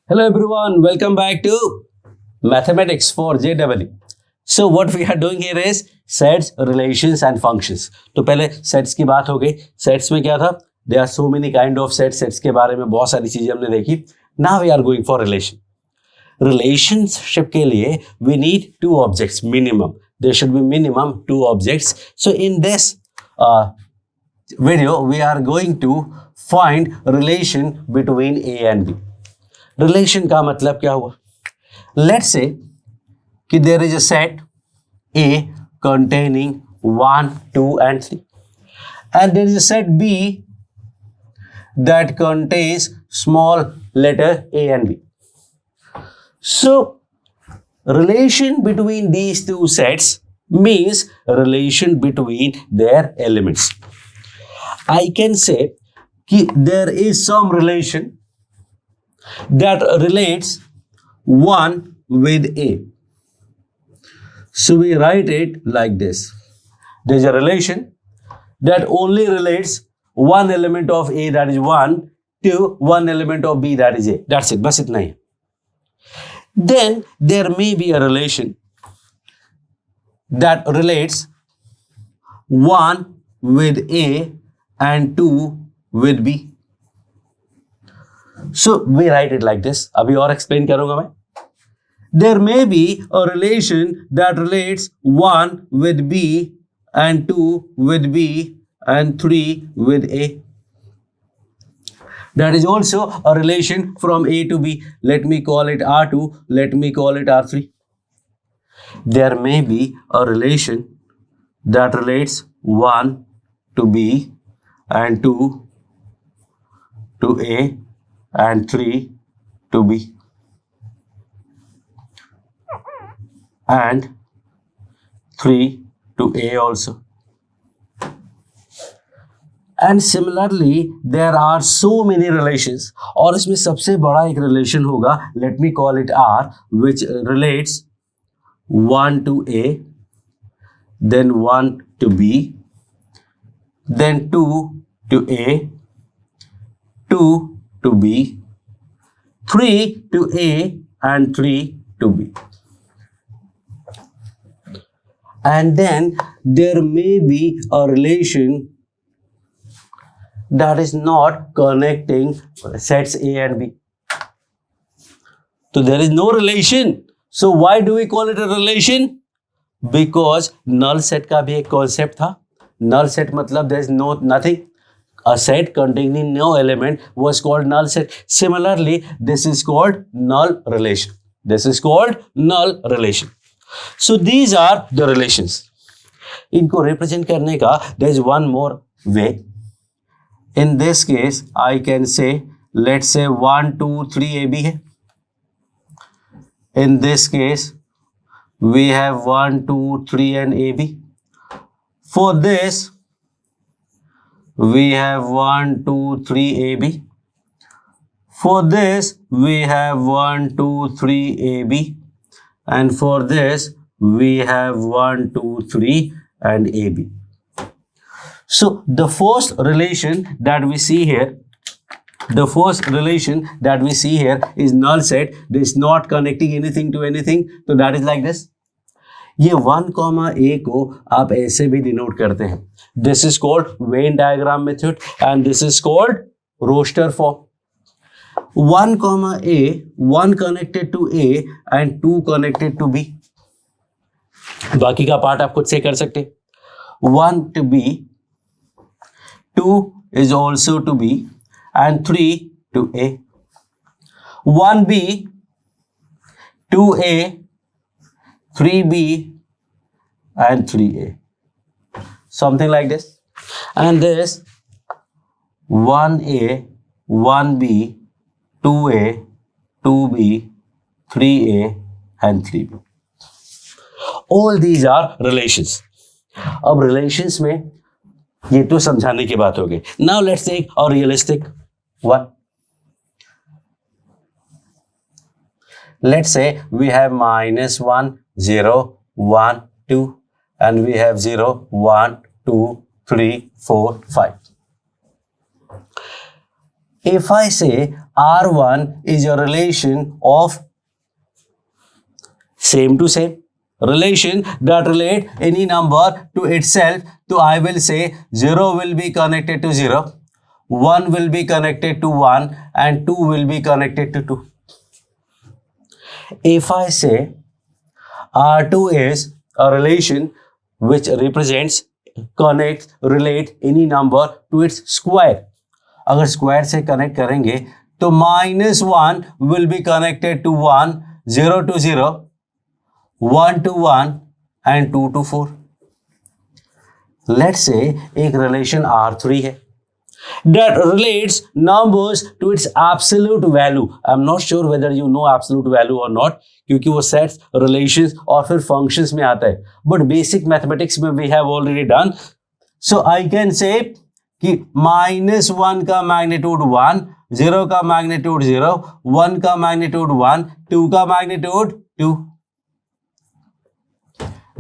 Hello everyone, welcome back to Mathematics for JEE. So what we are doing here is sets, relations and functions. तो पहले sets की बात हो गई. Sets में क्या था? There are so many kind of sets. Sets के बारे में बहुत सारी चीजें हमने देखी. Now we are going for relation. Relationship के लिए we need two objects minimum. There should be minimum two objects. So in this video we are going to find relation between A and B. Relation का मतलब क्या हुआ? Let's say कि there is a set A containing 1, 2 and 3 and there is a set B that contains small letter a and b. So relation between these two sets means relation between their elements. I can say कि there is some relation that relates 1 with A. So we write it like this. There is a relation that only relates one element of A, that is 1, to one element of B, that is A. That's it. बस इतना ही. Then there may be a relation that relates 1 with A and 2 with B. So we write it like this. अभी और explain करूंगा मैं. There may be a relation that relates 1 with B and 2 with B and 3 with A. That is also a relation from A to B. Let me call it R2. Let me call it R3. There may be a relation that relates 1 to B and 2 to A and 3 to B and 3 to A also. And similarly there are so many relations और इसमें सबसे बड़ा एक relation होगा, let me call it R, which relates 1 to A, then 1 to B, then 2 to A, 2 to B, 3 to A and 3 to B. And then there may be a relation that is not connecting sets A and B. So there is no relation. So why do we call it a relation? Because null set का भी एक concept था. Null set मतलब there is nothing. A set containing no element was called null set. Similarly, this is called null relation. This is called null relation. So these are the relations. इनको represent करने का there is one more way. In this case, I can say, let's say 1, 2, 3 AB है. In this case, we have 1, 2, 3 and AB. For this, we have 1, 2, 3 AB. For this we have 1, 2, 3 AB, and for this we have 1, 2, 3 and AB. So the first relation that we see here, is null set. This is not connecting anything to anything, so that is like this. ये 1, A को आप ऐसे भी denote करते हैं. This is called Venn diagram method and this is called roster form. 1, A, 1 connected to A and 2 connected to B. बाकी का part आप खुद से कर सकते. 1 to B, 2 is also to B and 3 to A. 1B, 2A, 3B and 3A, something like this. And this 1A, 1B, 2A, 2B, 3A and 3B. All these are relations. अब relations में ये तो समझाने की बात हो गई. Now let's take a realistic one. Let's say we have -1, 0, 1, 2 and we have 0, 1, 2, 3, 4, 5. if I say R1 is a relation of same to same, relation that relate any number to itself, so I will say 0 will be connected to 0, 1 will be connected to 1 and 2 will be connected to 2. If I say R2 is a relation which represents, connects, relate any number to its square, अगर square से connect करेंगे तो -1 will be connected to 1, 0 to 0, 1 to 1 and 2 to 4. Let's say एक relation R3 है that relates numbers to its absolute value. I'm not sure whether you know absolute value or not, क्योंकि वो sets, relations और फिर functions में आता है, but basic mathematics में we have already done. So I can say कि -1 का मैग्नीट्यूड 1, 0 का मैग्नीट्यूड 0, 1 का मैग्नीट्यूड 1, 2 का magnitude 2.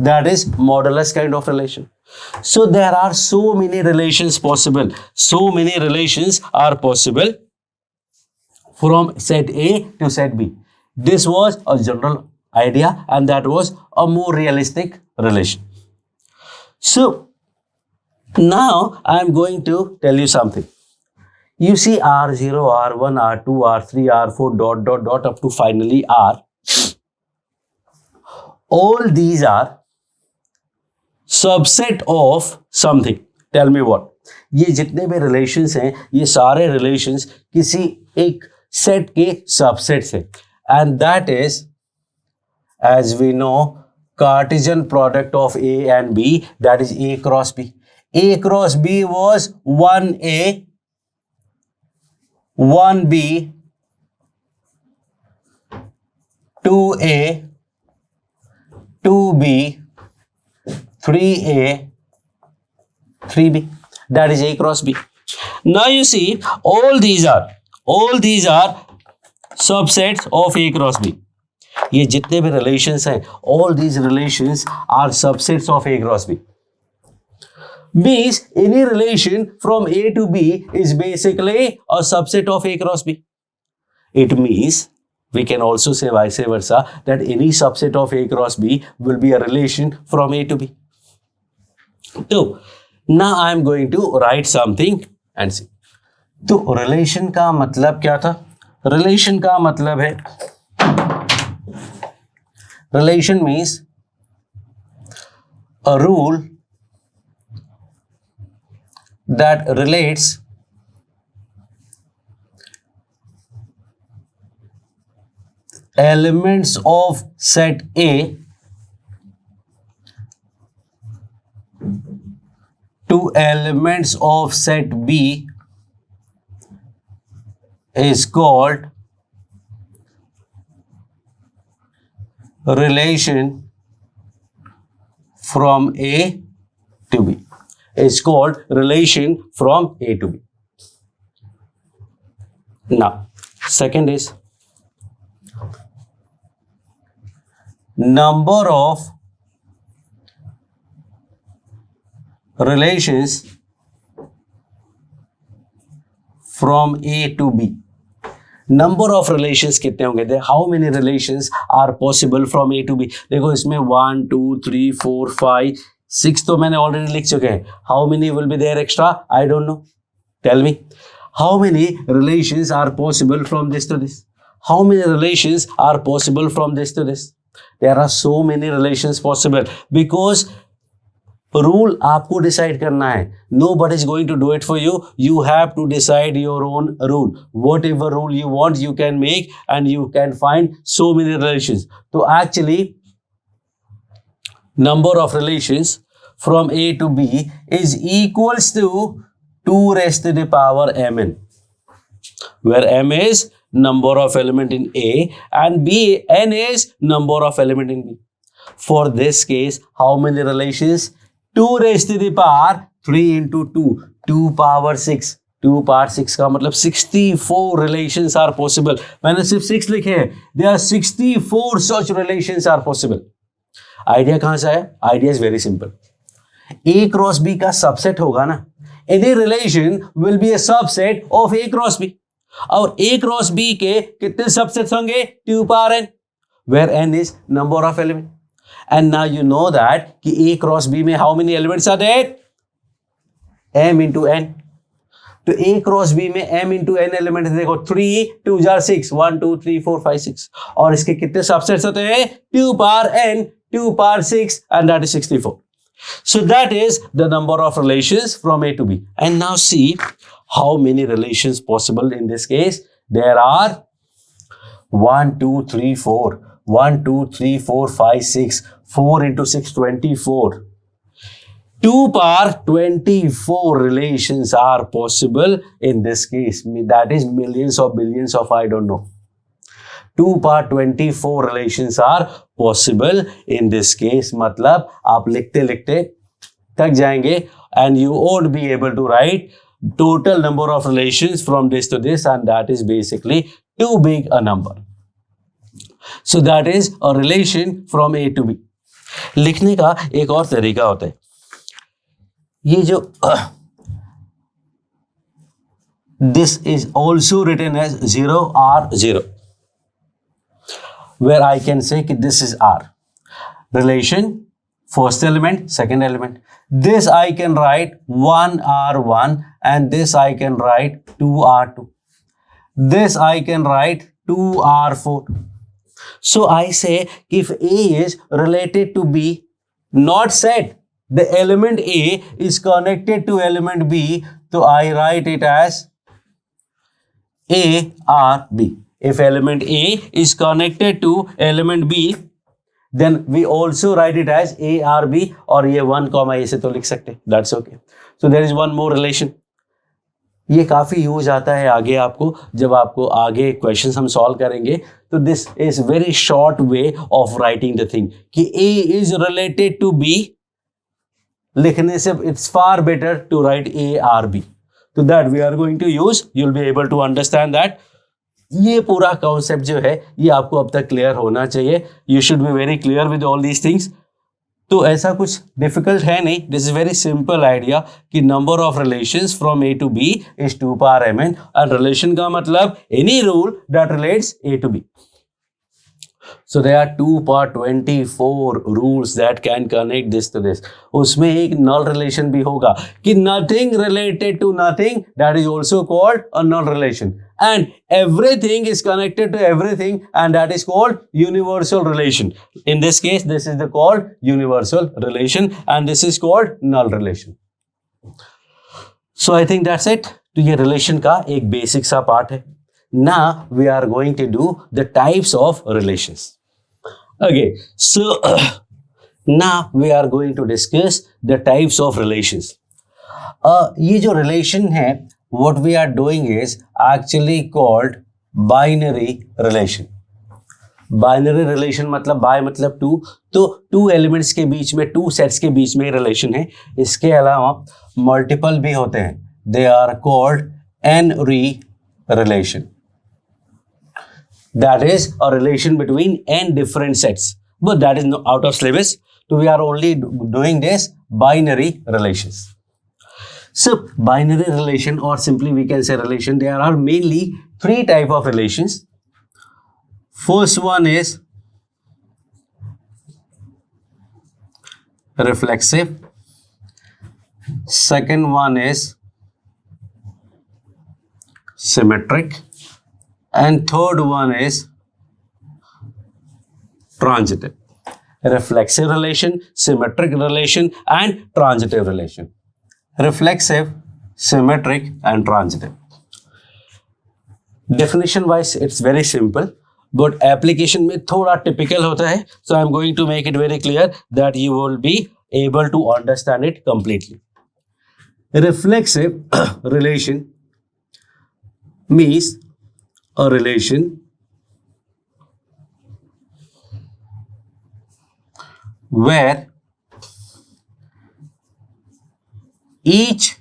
That is modulus kind of relation. So there are so many relations possible. So many relations are possible from set A to set B. This was a general idea and that was a more realistic relation. So now I am going to tell you something. You see R0, R1, R2, R3, R4, dot, dot, dot, up to finally R. All these are subset of something. Tell me what? ये जितने भी relations हैं, ये सारे relations किसी एक set के subsets हैं. And that is, as we know, Cartesian product of A and B, that is A cross B. A cross B was 1A, 1B, 2A, 2B, 3A, 3B. That is A cross B. Now you see all these are subsets of A cross B. ये जितने भी relations हैं, all these relations are subsets of A cross B. Means any relation from A to B is basically a subset of A cross B. It means we can also say vice versa that any subset of A cross B will be a relation from A to B. So now I am going to write something and see. तो relation का मतलब क्या था? Relation का मतलब है, relation means a rule that relates elements of set A to elements of set B is called relation from A to B. Is called relation from A to B. Now, second is number of relations from A to B. Number of relations कितने होंगे? How many relations are possible from A to B? देखो इसमें 1, 2, 3, 4, 5, 6 तो मैंने already लिख चुके हैं. How many will be there extra? I don't know. Tell me. How many relations are possible from this to this? How many relations are possible from this to this? There are so many relations possible because rule आपको decide करना है. Nobody is going to do it for you. You have to decide your own rule. Whatever rule you want, you can make and you can find so many relations. So actually, number of relations from A to B is equals to 2 raised to the power mn, where m is number of element in A and B, n is number of element in B. For this case, how many relations? 2 raised to the power 3 into 2, 2 power 6. 2 power 6 का मतलब 64 relations are possible. मैंने सिर्फ 6 लिखे हैं. There are 64 such relations are possible. Idea कहाँ से आया? Idea is very simple. A cross B का सबसेट होगा ना. Any relation will be a subset of A cross B. और A क्रॉस B के कितने सबसेट्स होंगे? 2 power n, where n is number of element. And now you know that कि A cross B में how many elements are there? m into n. तो A cross B में m into n element देखो, 3 2 jar 6, 1 2 3 4 5 6, और इसके कितने subsets होते हैं? 2 power n, 2 power 6, and that is 64. So that is the number of relations from A to B. And now see how many relations possible in this case. There are 1 2 3 4, 1 2 3 4 5 6, 4 into 6 24. 2 power 24 relations are possible in this case. That is millions or billions of I don't know. 2 power 24 relations are possible in this case. मतलब आप लिखते लिखते थक जाएंगे and you won't be able to write total number of relations from this to this, and that is basically too big a number. So that is a relation from A to B. लिखने का एक और तरीका होता है. ये जो this is also written as 0 R 0, where I can say कि this is R relation, first element, second element. This I can write 1 R1 and this I can write 2 R2. This I can write 2 R4. So I say if A is related to B, not said the element A is connected to element B, so I write it as A R B. If element A is connected to element B, then we also write it as A R B, और ये 1 comma A से तो लिख सकते. That's okay. So there is one more relation. ये काफ़ी use आता है आगे आपको, जब आपको आगे क्वेश्चंस हम सॉल्व करेंगे, तो this is very short way of writing the thing कि A is related to B. लिखने से it's far better to write A R B. तो that we are going to use. You will be able to understand that. ये पूरा concept जो है ये आपको अब तक क्लियर होना चाहिए. You should be very clear with all these things. तो ऐसा कुछ डिफिकल्ट है नहीं. This is very simple idea कि number of relations from A to B is 2 power mn, and relation का मतलब any rule that relates A to B. So there are 2 power 24 rules that can connect this to this. उसमें एक null relation भी होगा कि nothing related to nothing, that is also called a null relation, and everything is connected to everything, and that is called universal relation. In this case, this is the called universal relation, and this is called null relation. So I think that's it. तो ये relation का एक basic सा part है. Now we are going to do the types of relations. Okay, so now we are going to discuss the types of relations. ये जो relation है, what we are doing is actually called binary relation. Binary relation मतलब by मतलब two, तो two elements के बीच में, two sets के बीच में relation है. इसके अलावा multiple भी होते हैं. They are called n-re relation. That is a relation between n different sets, but that is out of syllabus. So we are only doing this binary relations. So binary relation, or simply we can say relation, there are mainly 3 type of relations. First one is reflexive. Second one is symmetric. And third one is transitive. Reflexive relation, symmetric relation, and transitive relation. Reflexive, symmetric, and transitive. Definition wise, it's very simple, but application में थोड़ा typical होता है. So I'm going to make it very clear that you will be able to understand it completely. Reflexive relation means a relation where each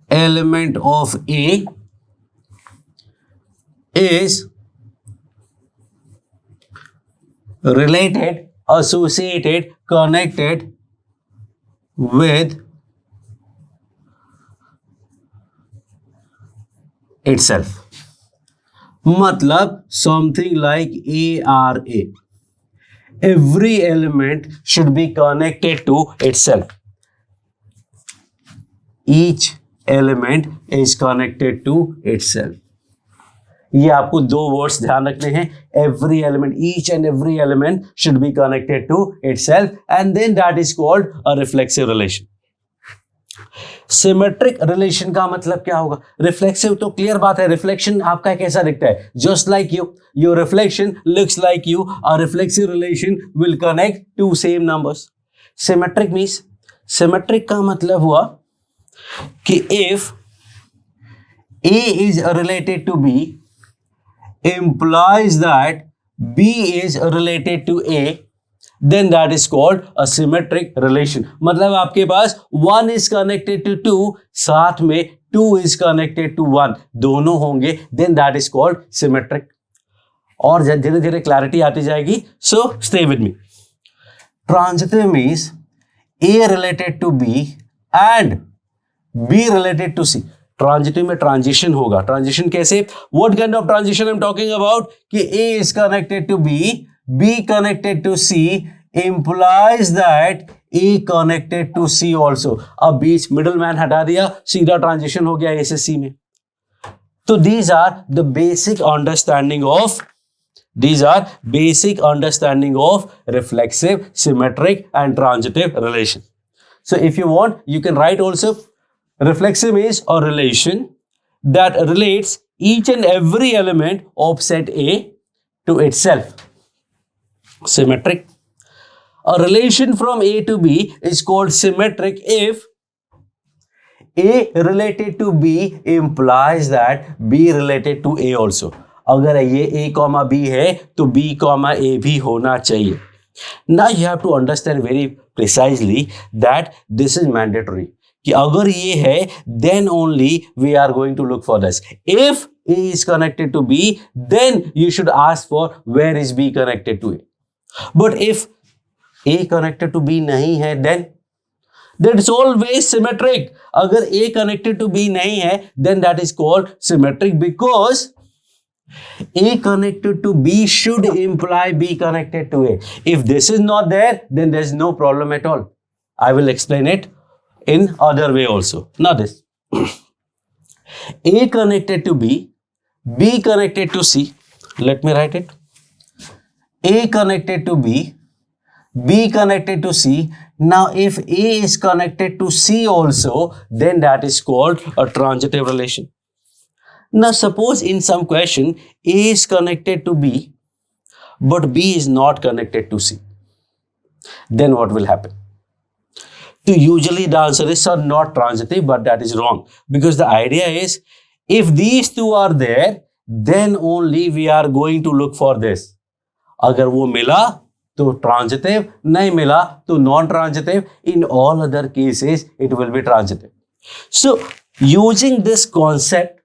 element of A is related, associated, connected with itself. मतलब something like ARA. Every element should be connected to itself. Each element is connected to itself. ये आपको दो words ध्यान रखने हैं. Every element, each and every element should be connected to itself, and then that is called a reflexive relation. Symmetric relation का मतलब क्या होगा? रिफ्लेक्सिव तो क्लियर बात है, रिफ्लेक्शन आपका कैसा दिखता है? Just like you, your reflection looks like you. A reflexive relation will connect to same numbers. Symmetric means, symmetric का मतलब हुआ कि if A is related to B implies that B is related to A, then that is called a symmetric relation. मतलब आपके पास 1 is connected to 2, साथ में 2 is connected to 1, दोनों होंगे, then that is called symmetric. और धीरे धीरे clarity आती जाएगी. So stay with me. Transitive means A related to B and B related to C. Transitive में ट्रांजिशन होगा. ट्रांजिशन कैसे? What kind of transition I am talking about? कि A is connected to B, B connected to C implies that A connected to C also. अब बीच middle man हटा दिया, सीधा transition हो गया A से C में. तो these are the basic understanding of reflexive, symmetric and transitive relation. So if you want, you can write also. Reflexive is a relation that relates each and every element of set A to itself. Symmetric. A relation from A to B is called symmetric if A related to B implies that B related to A also. अगर ये A, B है तो B, A भी होना चाहिए. Now you have to understand very precisely that this is mandatory. कि अगर ये है then only we are going to look for this. If A is connected to B, then you should ask for where is B connected to A. But if A connected to B नहीं है, then it's always symmetric. अगर A connected to B नहीं है, then that is called symmetric because A connected to B should imply B connected to A. If this is not there, then there's no problem at all. I will explain it in other way also. Now this A connected to B, B connected to C. Let me write it. A connected to B, B connected to C. Now if A is connected to C also, then that is called a transitive relation. Now suppose in some question A is connected to B, but B is not connected to C. Then what will happen? So usually the answer is not transitive, but that is wrong because the idea is if these two are there, then only we are going to look for this. अगर वो मिला तो transitive, नहीं मिला तो non-transitive. In all other cases, it will be transitive. So using this concept,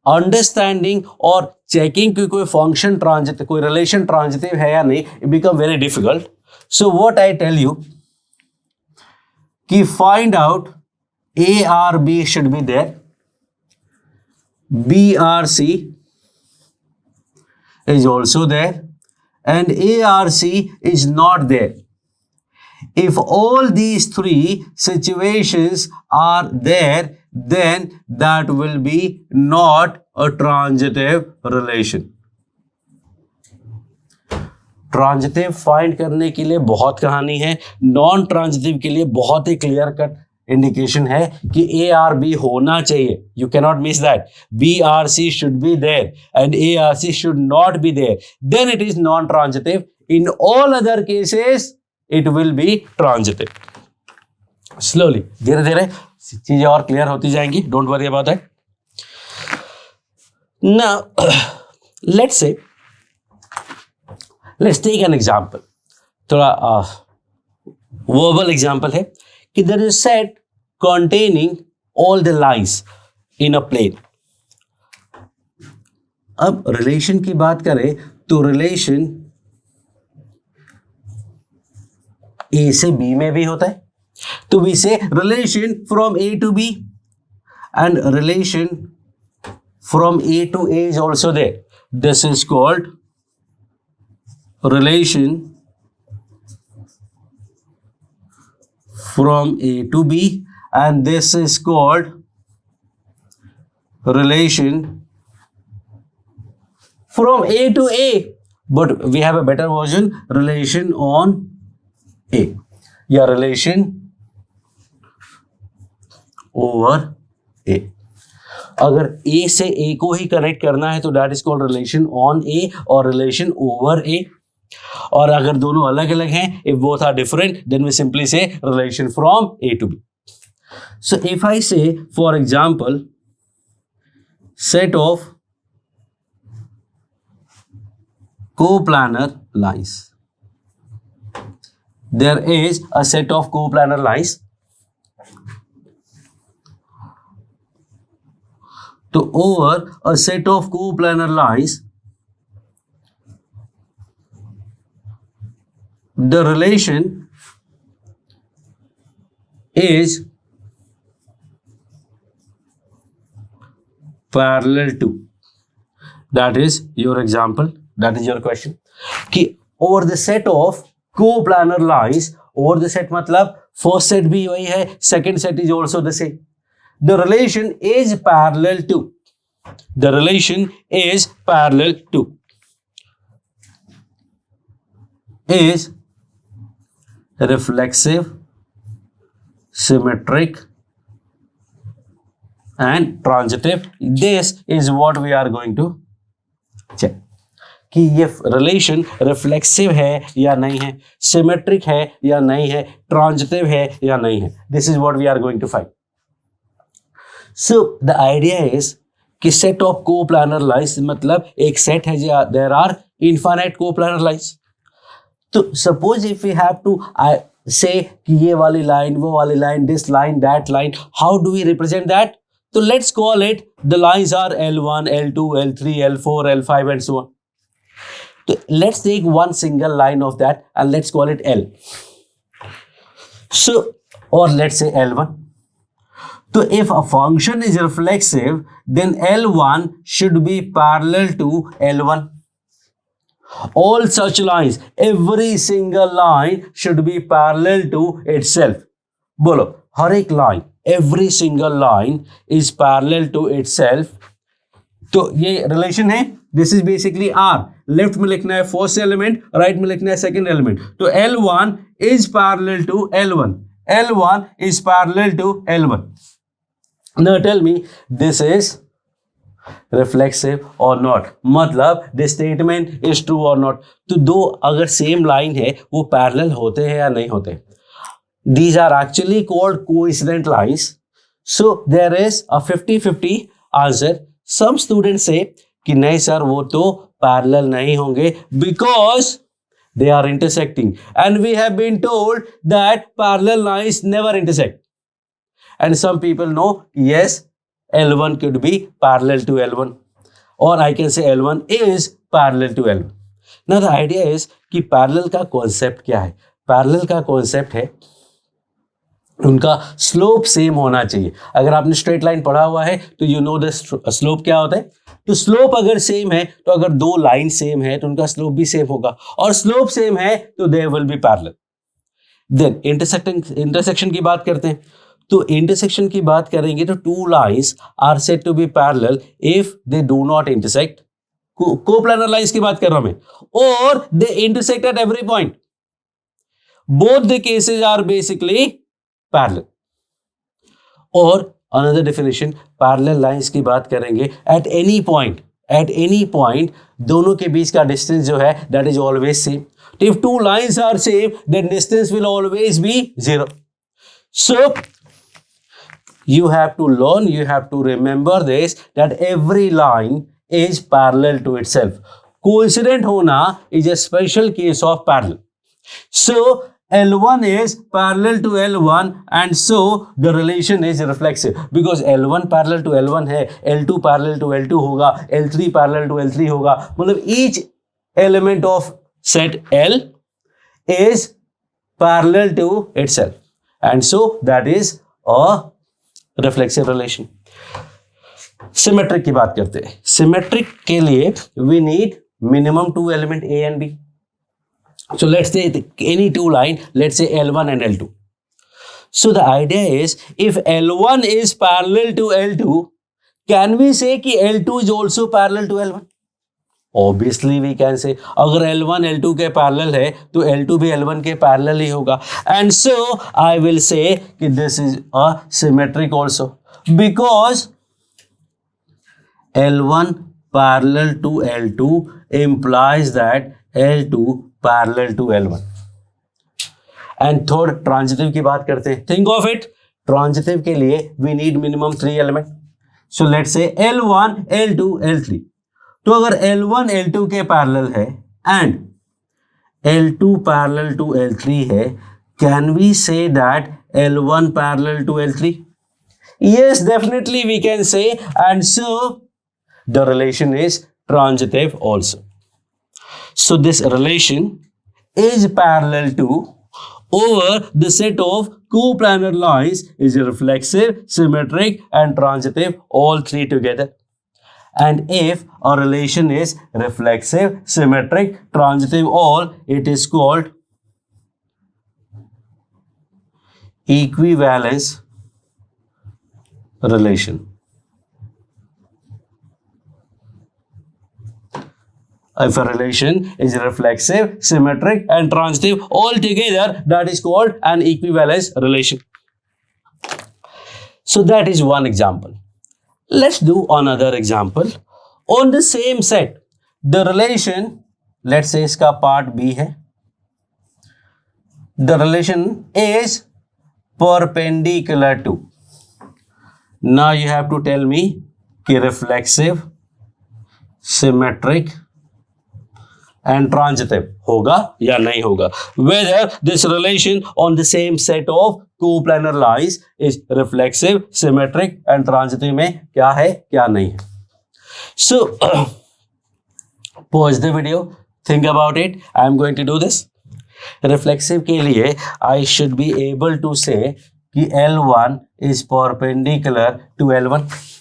understanding और checking कि कोई function transitive, कोई relation transitive है या नहीं, it become very difficult. So what I tell you, कि find out A or B should be there, B or C is also there, and A or C is not there. If all these three situations are there, then that will be not a transitive relation. Transitive find करने के लिए बहुत कहानी है, non transitive के लिए बहुत ही clear cut indication है कि A और B होना चाहिए. You can not miss that. B or C should be there and A or C should not be there. Then it is non transitive. In all other cases it will be transitive. Slowly, धीरे धीरे चीजें और clear होती जाएंगी. Don't worry about that. Now let's say Let's take an example. थोड़ा verbal example है कि there is a set containing all the lines in a plane. अब relation की बात करें तो relation A से B में भी होता है. तो we say relation from A to B and relation from A to A is also there. This is called relation from A to B, and this is called relation from A to A, but we have a better version, relation on A या relation over A. अगर A से A को ही connect करना है तो that is called relation on A और relation over A, और अगर दोनों अलग अलग हैं, if both are different, then we simply say relation from A to B. So if I say, for example, set of coplanar lines, there is a set of coplanar lines. So over a set of coplanar lines, the relation is parallel to. That is your example, that is your question. कि over the set of coplanar lines, over the set मतलब first set भी वही है, second set is also the same. The relation is parallel to. The relation is parallel to. Is reflexive, symmetric, and transitive. This is what we are going to check. कि ये relation reflexive है या नहीं है, symmetric है या नहीं है, ट्रांजिटिव है या नहीं है. This is what we are going to find. So the idea is कि सेट ऑफ कोप्लानर लाइन्स मतलब एक सेट है, there are infinite coplanar lines. तो suppose if we have to say कि ये वाली लाइन, वो वाली line, this line, that line, how do we represent that? तो let's call it the lines are L1, L2, L3, L4, L5 and so on. So let's take one single line of that and let's call it L. So, or let's say L1. So if a function is reflexive, then L1 should be parallel to L1. All such lines, every single line should be parallel to itself. बोलो, हर एक line, every single line is parallel to itself. तो ये relation है. This is basically R. Left में लिखना है first element, right में लिखना है सेकंड एलिमेंट. तो L1 is parallel to L1. L1 is parallel to L1. Now tell me, this is reflexive or not? मतलब this statement is true or not? तो दो अगर सेम लाइन है वो पैरेलल होते हैं या नहीं होते? These are actually called coincident lines. So there is a 50-50 answer. Some students say कि नहीं सर वो तो पैरेलल नहीं होंगे because they are intersecting, and we have been told that parallel lines never intersect. And some people know yes, L1 could be parallel to L1, or I can say L1 is parallel to L1. Now the idea is कि parallel का concept क्या है? Parallel का concept है उनका slope same होना चाहिए. अगर आपने स्ट्रेट लाइन पढ़ा हुआ है तो यू नो द स्लोप क्या होता है. तो स्लोप अगर सेम है तो अगर दो लाइन सेम है तो उनका स्लोप भी सेम होगा, और स्लोप सेम है तो they will be parallel. Then intersection की बात करते हैं. तो इंटरसेक्शन की बात करेंगे तो two lines are said to be parallel if they do not intersect. Coplanar lines की बात कर रहा हूं मैं. और they intersect at every point. Both the cases are basically parallel. और अनदर डेफिनेशन, पैरेलल लाइंस की बात करेंगे एट एनी पॉइंट दोनों के बीच का डिस्टेंस जो है that is always same. If two lines are same then distance will always be 0. So you have to learn, you have to remember this, that every line is parallel to itself. Coincident होना is a special case of parallel. So L1 is parallel to L1 and so the relation is reflexive because L1 parallel to L1 है, L2 parallel to L2 होगा, L3 parallel to L3 होगा. मतलब each element of set L is parallel to itself and so that is a reflexive relation. Symmetric की बात करते हैं. Symmetric के लिए we need minimum two element A and B. So let's say any two line, let's say L1 and L2. So the idea is if L1 is parallel to L2, can we say कि L2 is also parallel to L1? Obviously we can say अगर L1 L2 के parallel है तो L2 भी L1 के parallel ही होगा. And so I will say कि this is a symmetric also because L1 parallel to L2 implies that L2 parallel to L1. And third, transitive की बात करते हैं. Think of it. Transitive के लिए we need minimum 3 element. So let's say L1, L2, L3. तो अगर L1 L2 के parallel है and L2 parallel to L3 है, can we say that L1 parallel to L3? Yes, definitely we can say, and so the relation is transitive also. So this relation is parallel to over the set of coplanar lines is reflexive, symmetric and transitive, all three together. And if a relation is reflexive, symmetric, transitive all, it is called equivalence relation. If a relation is reflexive, symmetric and transitive all together, that is called an equivalence relation. So that is one example. Let's do another example. On the same set, the relation, let's say इसका part B है. The relation is perpendicular to. Now you have to tell me कि reflexive, symmetric and transitive होगा या नहीं होगा. Whether this relation on the same set of coplanar lines is reflexive, symmetric and transitive में क्या है क्या नहीं है. So pause the video, think about it. I am going to do this. Reflexive के लिए I should be able to say कि L1 is perpendicular to L1.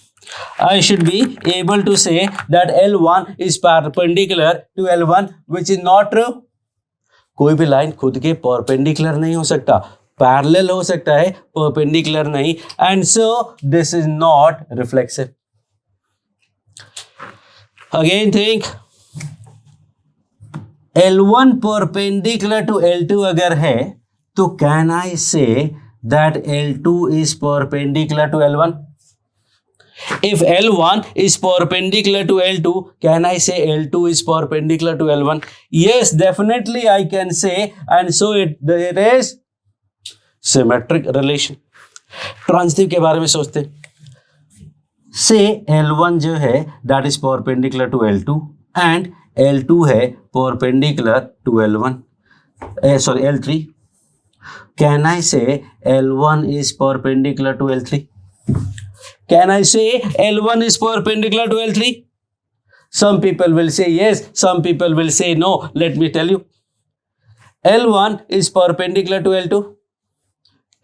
I should be able to say that L1 is perpendicular to L1, which is not true. कोई भी line खुद के perpendicular नहीं हो सकता, parallel हो सकता है, perpendicular नहीं. And so this is not reflexive. Again think. L1 perpendicular to L2 अगर है तो can I say that L2 is perpendicular to L1? If L1 is perpendicular to L2, can I say L2 is perpendicular to L1? Yes, definitely I can say, and so it is symmetric relation. Transitive के बारे में सोचते. Say L1 जो है that is perpendicular to L2 and L2 है perpendicular to L1. L3. Can I say L1 is perpendicular to L3? Can I say L1 is perpendicular to L3? Some people will say yes, some people will say no. Let me tell you. L1 is perpendicular to L2.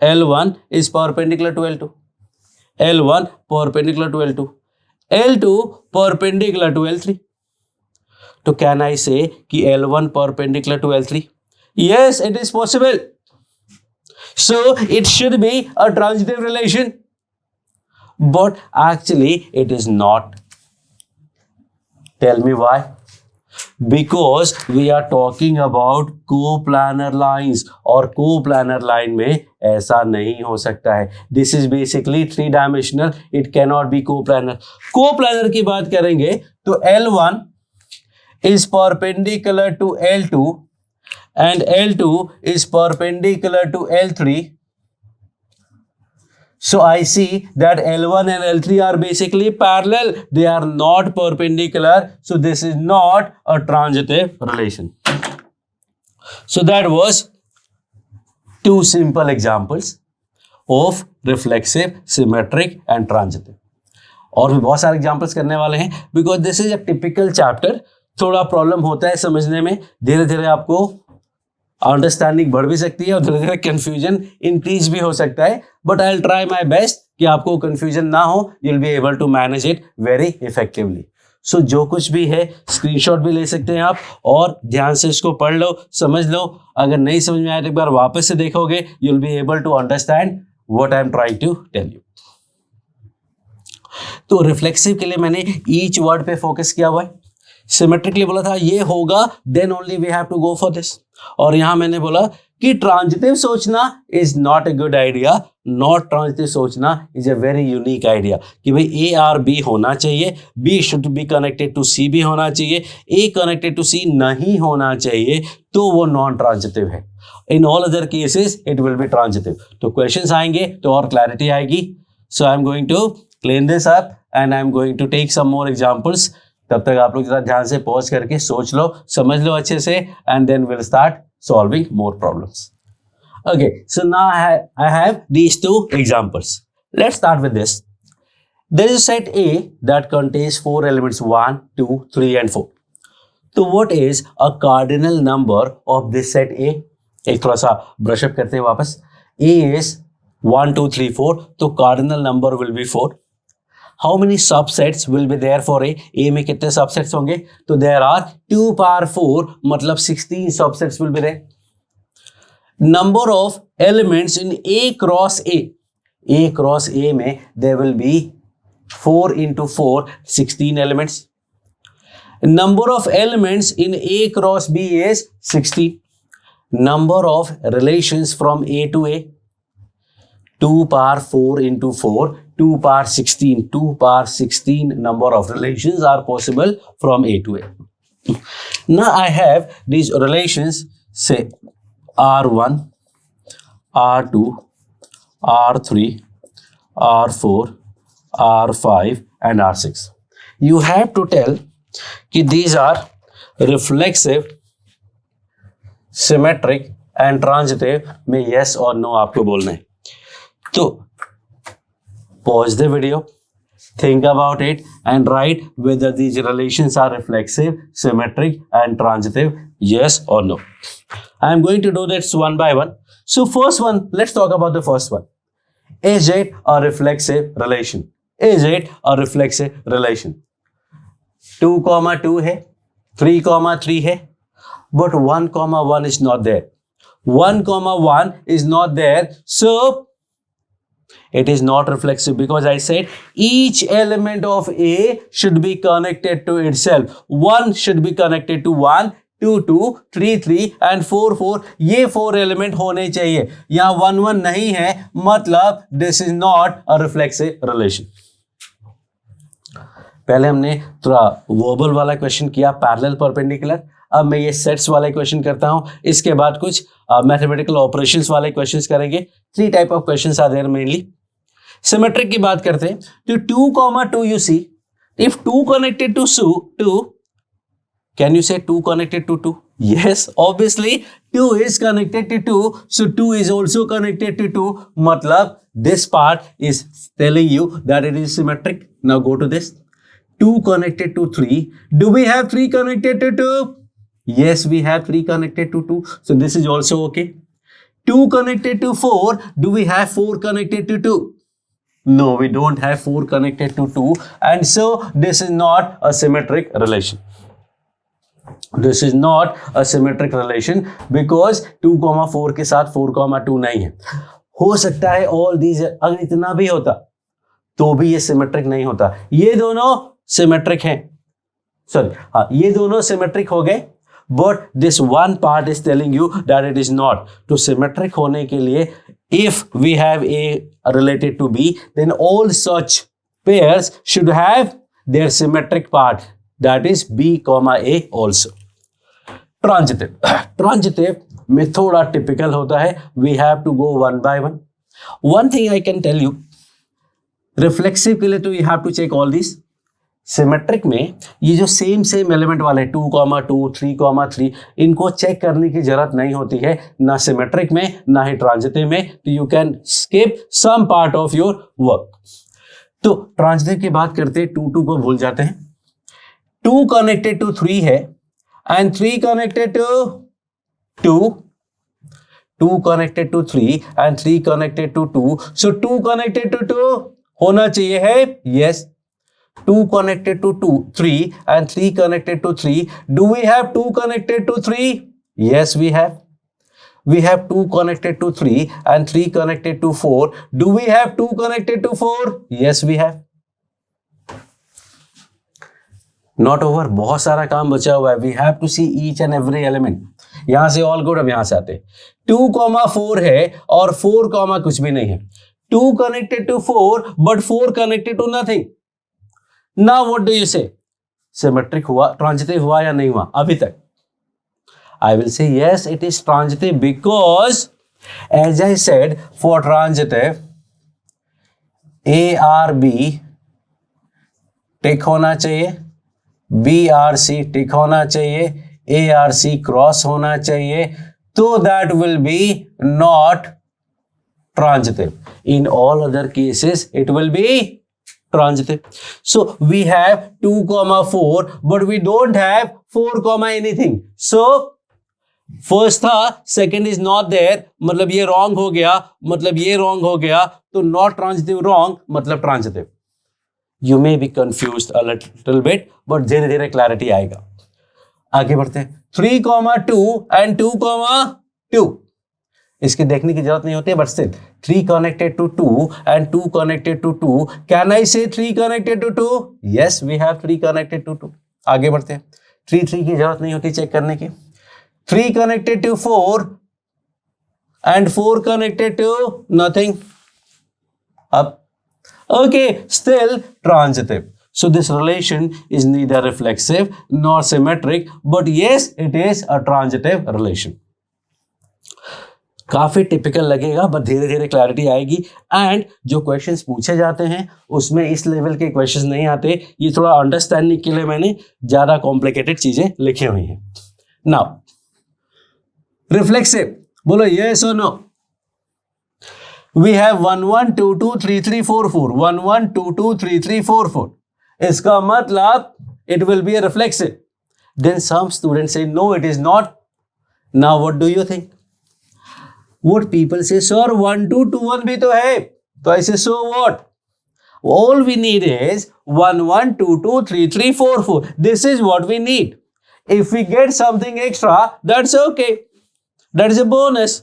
L1 is perpendicular to L2. L1 perpendicular to L2. L2 perpendicular to L3. So can I say कि L1 perpendicular to L3? Yes, it is possible. So it should be a transitive relation. But actually it is not. Tell me why? Because we are talking about coplanar lines और coplanar line में ऐसा नहीं हो सकता है. This is basically 3-dimensional. It cannot be coplanar. Coplanar की बात करेंगे तो L1 is perpendicular to L2 and L2 is perpendicular to L3. So I see that L1 and L3 are basically parallel. They are not perpendicular. So this is not a transitive relation. So that was 2 simple examples of reflexive, symmetric and transitive. और भी बहुत सारे examples करने वाले हैं because this is a typical chapter. थोड़ा problem होता है समझने में, धीरे धीरे आपको अंडरस्टैंडिंग बढ़ भी सकती है और धीरे धीरे कंफ्यूजन इंक्रीज भी हो सकता है. But I will try my best कि आपको कंफ्यूजन ना हो, you will be able to manage it very effectively. So जो कुछ भी है स्क्रीनशॉट भी ले सकते हैं आप और ध्यान से इसको पढ़ लो, समझ लो। अगर नहीं समझ में आया तो एक बार वापस से देखोगे, you will be able to understand what I am trying to tell you. तो रिफ्लेक्सिव के लिए मैंने ईच वर्ड पे फोकस किया हुआ है। सिमेट्रिकली बोला था ये होगा, then only we have to go for this. और यहां मैंने बोला कि ट्रांजिटिव सोचना is not a good idea, not transitive सोचना is a very unique idea, कि भाई ए आर बी होना चाहिए, B should be connected to C भी होना चाहिए, ए कनेक्टेड टू सी नहीं होना चाहिए, तो वो नॉन ट्रांजिटिव है। In all other cases it will be transitive. तो क्वेश्चंस आएंगे तो और क्लैरिटी आएगी। So I am going to clean this up and I am going to take some more examples. तब तक आप लोग जरा ध्यान से पॉज करके सोच लो, समझ लो अच्छे से, and then will start solving more problems. Okay, so now I have these two examples. Let's start with this. There is a set A that contains 4 elements 1, 2, 3 and 4. So what is a cardinal number of this set A? एक थोड़ा सा brush up करते हैं वापस. A is 1, 2, 3, 4. तो cardinal number will be 4. How many subsets will be there for A? A में कितने subsets होंगे? तो there are 2 power 4, मतलब 16 subsets will be there. Number of elements in A cross A. A cross A में there will be 4 into 4, 16 elements. Number of elements in A cross B is 16. Number of relations from A to A. 2 power 4 into 4, 2 power 16. 2 power 16 number of relations are possible from A to A. Now I have these relations, say R1, R2, R3, R4, R5 and R6. You have to tell कि these are reflexive, symmetric and transitive में yes or no आपको बोलना है। तो pause the video, think about it and write whether these relations are reflexive, symmetric and transitive, yes or no. I am going to do this one by one. So first one, let's talk about the first one. Is it a reflexive relation? Is it a reflexive relation? 2, 2 है, 3, 3 है, but 1, 1 is not there. 1, 1 is not there, so it is not reflexive because I said each element of A should be connected to itself. 1 should be connected to 1, 2, 2, 3, 3 and 4, 4. ये 4 element होने चाहिए। यहाँ 1, 1 नहीं है, मतलब this is not a reflexive relation. पहले हमने थोड़ा वर्बल वाला क्वेश्चन किया, पैरेलल परपेंडिकुलर। अब मैं ये सेट्स वाला क्वेश्चन करता हूं, इसके बाद कुछ मैथमेटिकल ऑपरेशंस वाले क्वेश्चंस करेंगे। 3 type of questions are there mainly. Symmetric की बात करते हैं तो 2, 2 you see, if 2 connected to 2, can you say 2 connected to 2? Yes, obviously 2 is connected to 2, so 2 is also connected to 2, मतलब this part is telling you that it is symmetric. Now go to this. 2 connected to 3. Do we have 3 connected to 2? Yes, we have 3 connected to 2, so this is also okay. 2 connected to 4. Do we have 4 connected to 2? No, we don't have 4 connected to 2, and so this is not a symmetric relation. This is not a symmetric relation because 2, 4 के साथ 4, 2 नहीं है। हो सकता है all these, अगर इतना भी होता तो भी ये सिमेट्रिक नहीं होता। ये दोनों सिमेट्रिक हैं, सॉरी हाँ, ये दोनों सिमेट्रिक हो गए, but this one part is telling you that it is not. तो सिमेट्रिक होने के लिए if we have A related to B, then all such pairs should have their symmetric part, that is B, A also. Transitive में थोड़ा typical होता है, we have to go one by one. One thing I can tell you, reflexive के लिए तो you have to check all these. Symmetric में ये जो सेम एलिमेंट वाले 2, 2, 3, 3, इनको चेक करने की जरूरत नहीं होती है, ना सिमेट्रिक में ना ही ट्रांजिटिव में, तो you can skip some part of your work. तो ट्रांजिटिव की बात करते हैं, 2, 2 को भूल जाते हैं। 2 कनेक्टेड टू 3 है and 3 connected to 2, 2 connected to 3 and 3 connected to 2. So 2 connected to 2 होना चाहिए है, yes. 2 connected to 3 and 3 connected to 3. Do we have 2 connected to 3? Yes, we have. We have 2 connected to 3 and 3 connected to 4. Do we have 2 connected to 4? Yes, we have. Not over, बहुत सारा काम बचा हुआ है. We have to see each and every element. यहां से all good, अब यहां से आते. 2,4 है और 4, कुछ भी नहीं है. 2 connected to 4 but 4 connected to nothing. Now what do you say? Symmetric हुआ, transitive हुआ या नहीं हुआ अभी तक? I will say yes, it is transitive because as I said, for transitive ARB टिक होना चाहिए, BRC टिक होना चाहिए, ARC क्रॉस होना चाहिए, तो that will be not transitive. In all other cases it will be transitive. So we have 2,4 but we don't have 4, anything. So first था, second is not there, मतलब ये रॉन्ग हो गया, मतलब ये रॉन्ग हो गया, तो नॉट ट्रांजिटिव रॉन्ग मतलब transitive. You may be confused a little bit but धीरे धीरे क्लैरिटी आएगा. आगे बढ़ते हैं. 3,2 and 2,2 इसके देखने की जरूरत नहीं होती है, but still 3 connected to 2 and 2 connected to 2. Can I say 3 connected to 2? Yes, we have 3 connected to 2. आगे बढ़ते हैं. 3 की जरूरत नहीं होती चेक करने की. 3 connected to 4 and 4 connected to nothing. Up. Okay, still transitive. So this relation is neither reflexive nor symmetric, but yes, it is a transitive relation. काफी टिपिकल लगेगा, बट धीरे धीरे क्लैरिटी आएगी. एंड जो क्वेश्चंस पूछे जाते हैं उसमें इस लेवल के क्वेश्चंस नहीं आते. ये थोड़ा अंडरस्टैंडिंग के लिए मैंने ज्यादा कॉम्प्लिकेटेड चीजें लिखी हुई हैं. नाउ reflexive, बोलो yes or no? We have 1 1 2 2 3 3 4 4. 1 1 2 2 3 3 4 4. इसका मतलब it will be a reflexive. Then some students say no, it is not. Now what do you think? What people say, sir 1 2 2 1 भी तो है. तो ऐसे so what? All we need is 1 1 2 2 3 3 4 4. This is what we need. If we get something extra, that's okay. That is a bonus.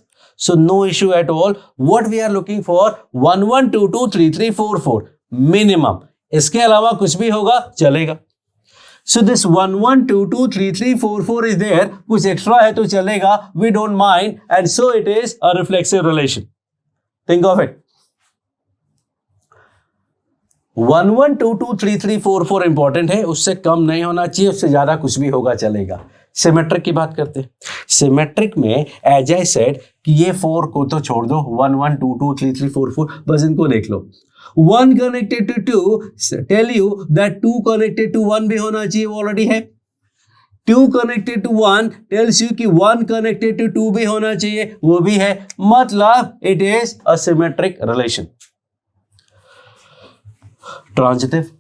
So no issue at all. What we are looking for 1 1 2 2 3 3 4 4 minimum. इसके अलावा कुछ भी होगा चलेगा. So this 1 1 2 2 3 3 4 4 is there. कुछ extra है तो चलेगा. We don't mind, and so it is a reflexive relation. Think of it. 1 1 2 2 3 3 4 4 important है, उससे कम नहीं होना चाहिए, उससे ज्यादा कुछ भी होगा चलेगा. सिमेट्रिक की बात करते हैं. सिमेट्रिक में एज आई सेड कि ये 4 को तो छोड़ दो, 1 1 2 2 3 3 4 4, बस इनको देख लो. 1 connected to 2 tell you that 2 connected to 1 भी होना चाहिए, वो ऑलरेडी है. 2 connected to 1 टेल्स यू कि 1 connected to 2 भी होना चाहिए, वो भी है. मतलब it is a symmetric relation. Transitive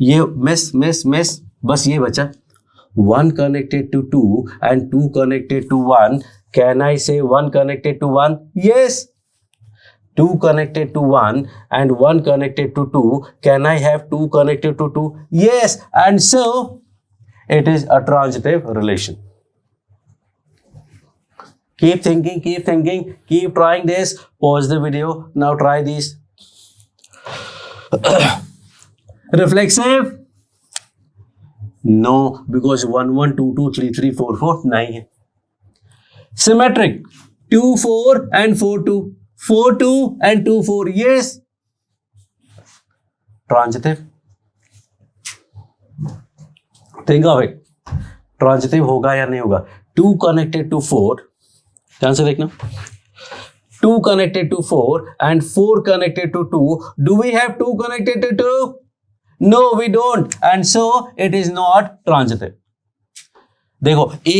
ये मिस बस ये बचा. 1 connected to 2 and 2 connected to 1. Can I say 1 connected to 1? Yes. 2 connected to 1 and 1 connected to 2. Can I have 2 connected to 2? Yes. And so it is a transitive relation. Keep thinking, keep trying this. Pause the video. Now try these. Reflexive? No, because 1 1 2 2 3 3 4 4 नहीं है. Symmetric 2 4 and 4 2, 4 2 and 2 4. Yes. Transitive. Think of it. Transitive होगा या नहीं होगा? 2 connected to 4. ध्यान से देखना. 2 connected to 4 and 4 connected to 2. Do we have 2 connected to 2? No, we don't, and so it is not transitive. देखो A,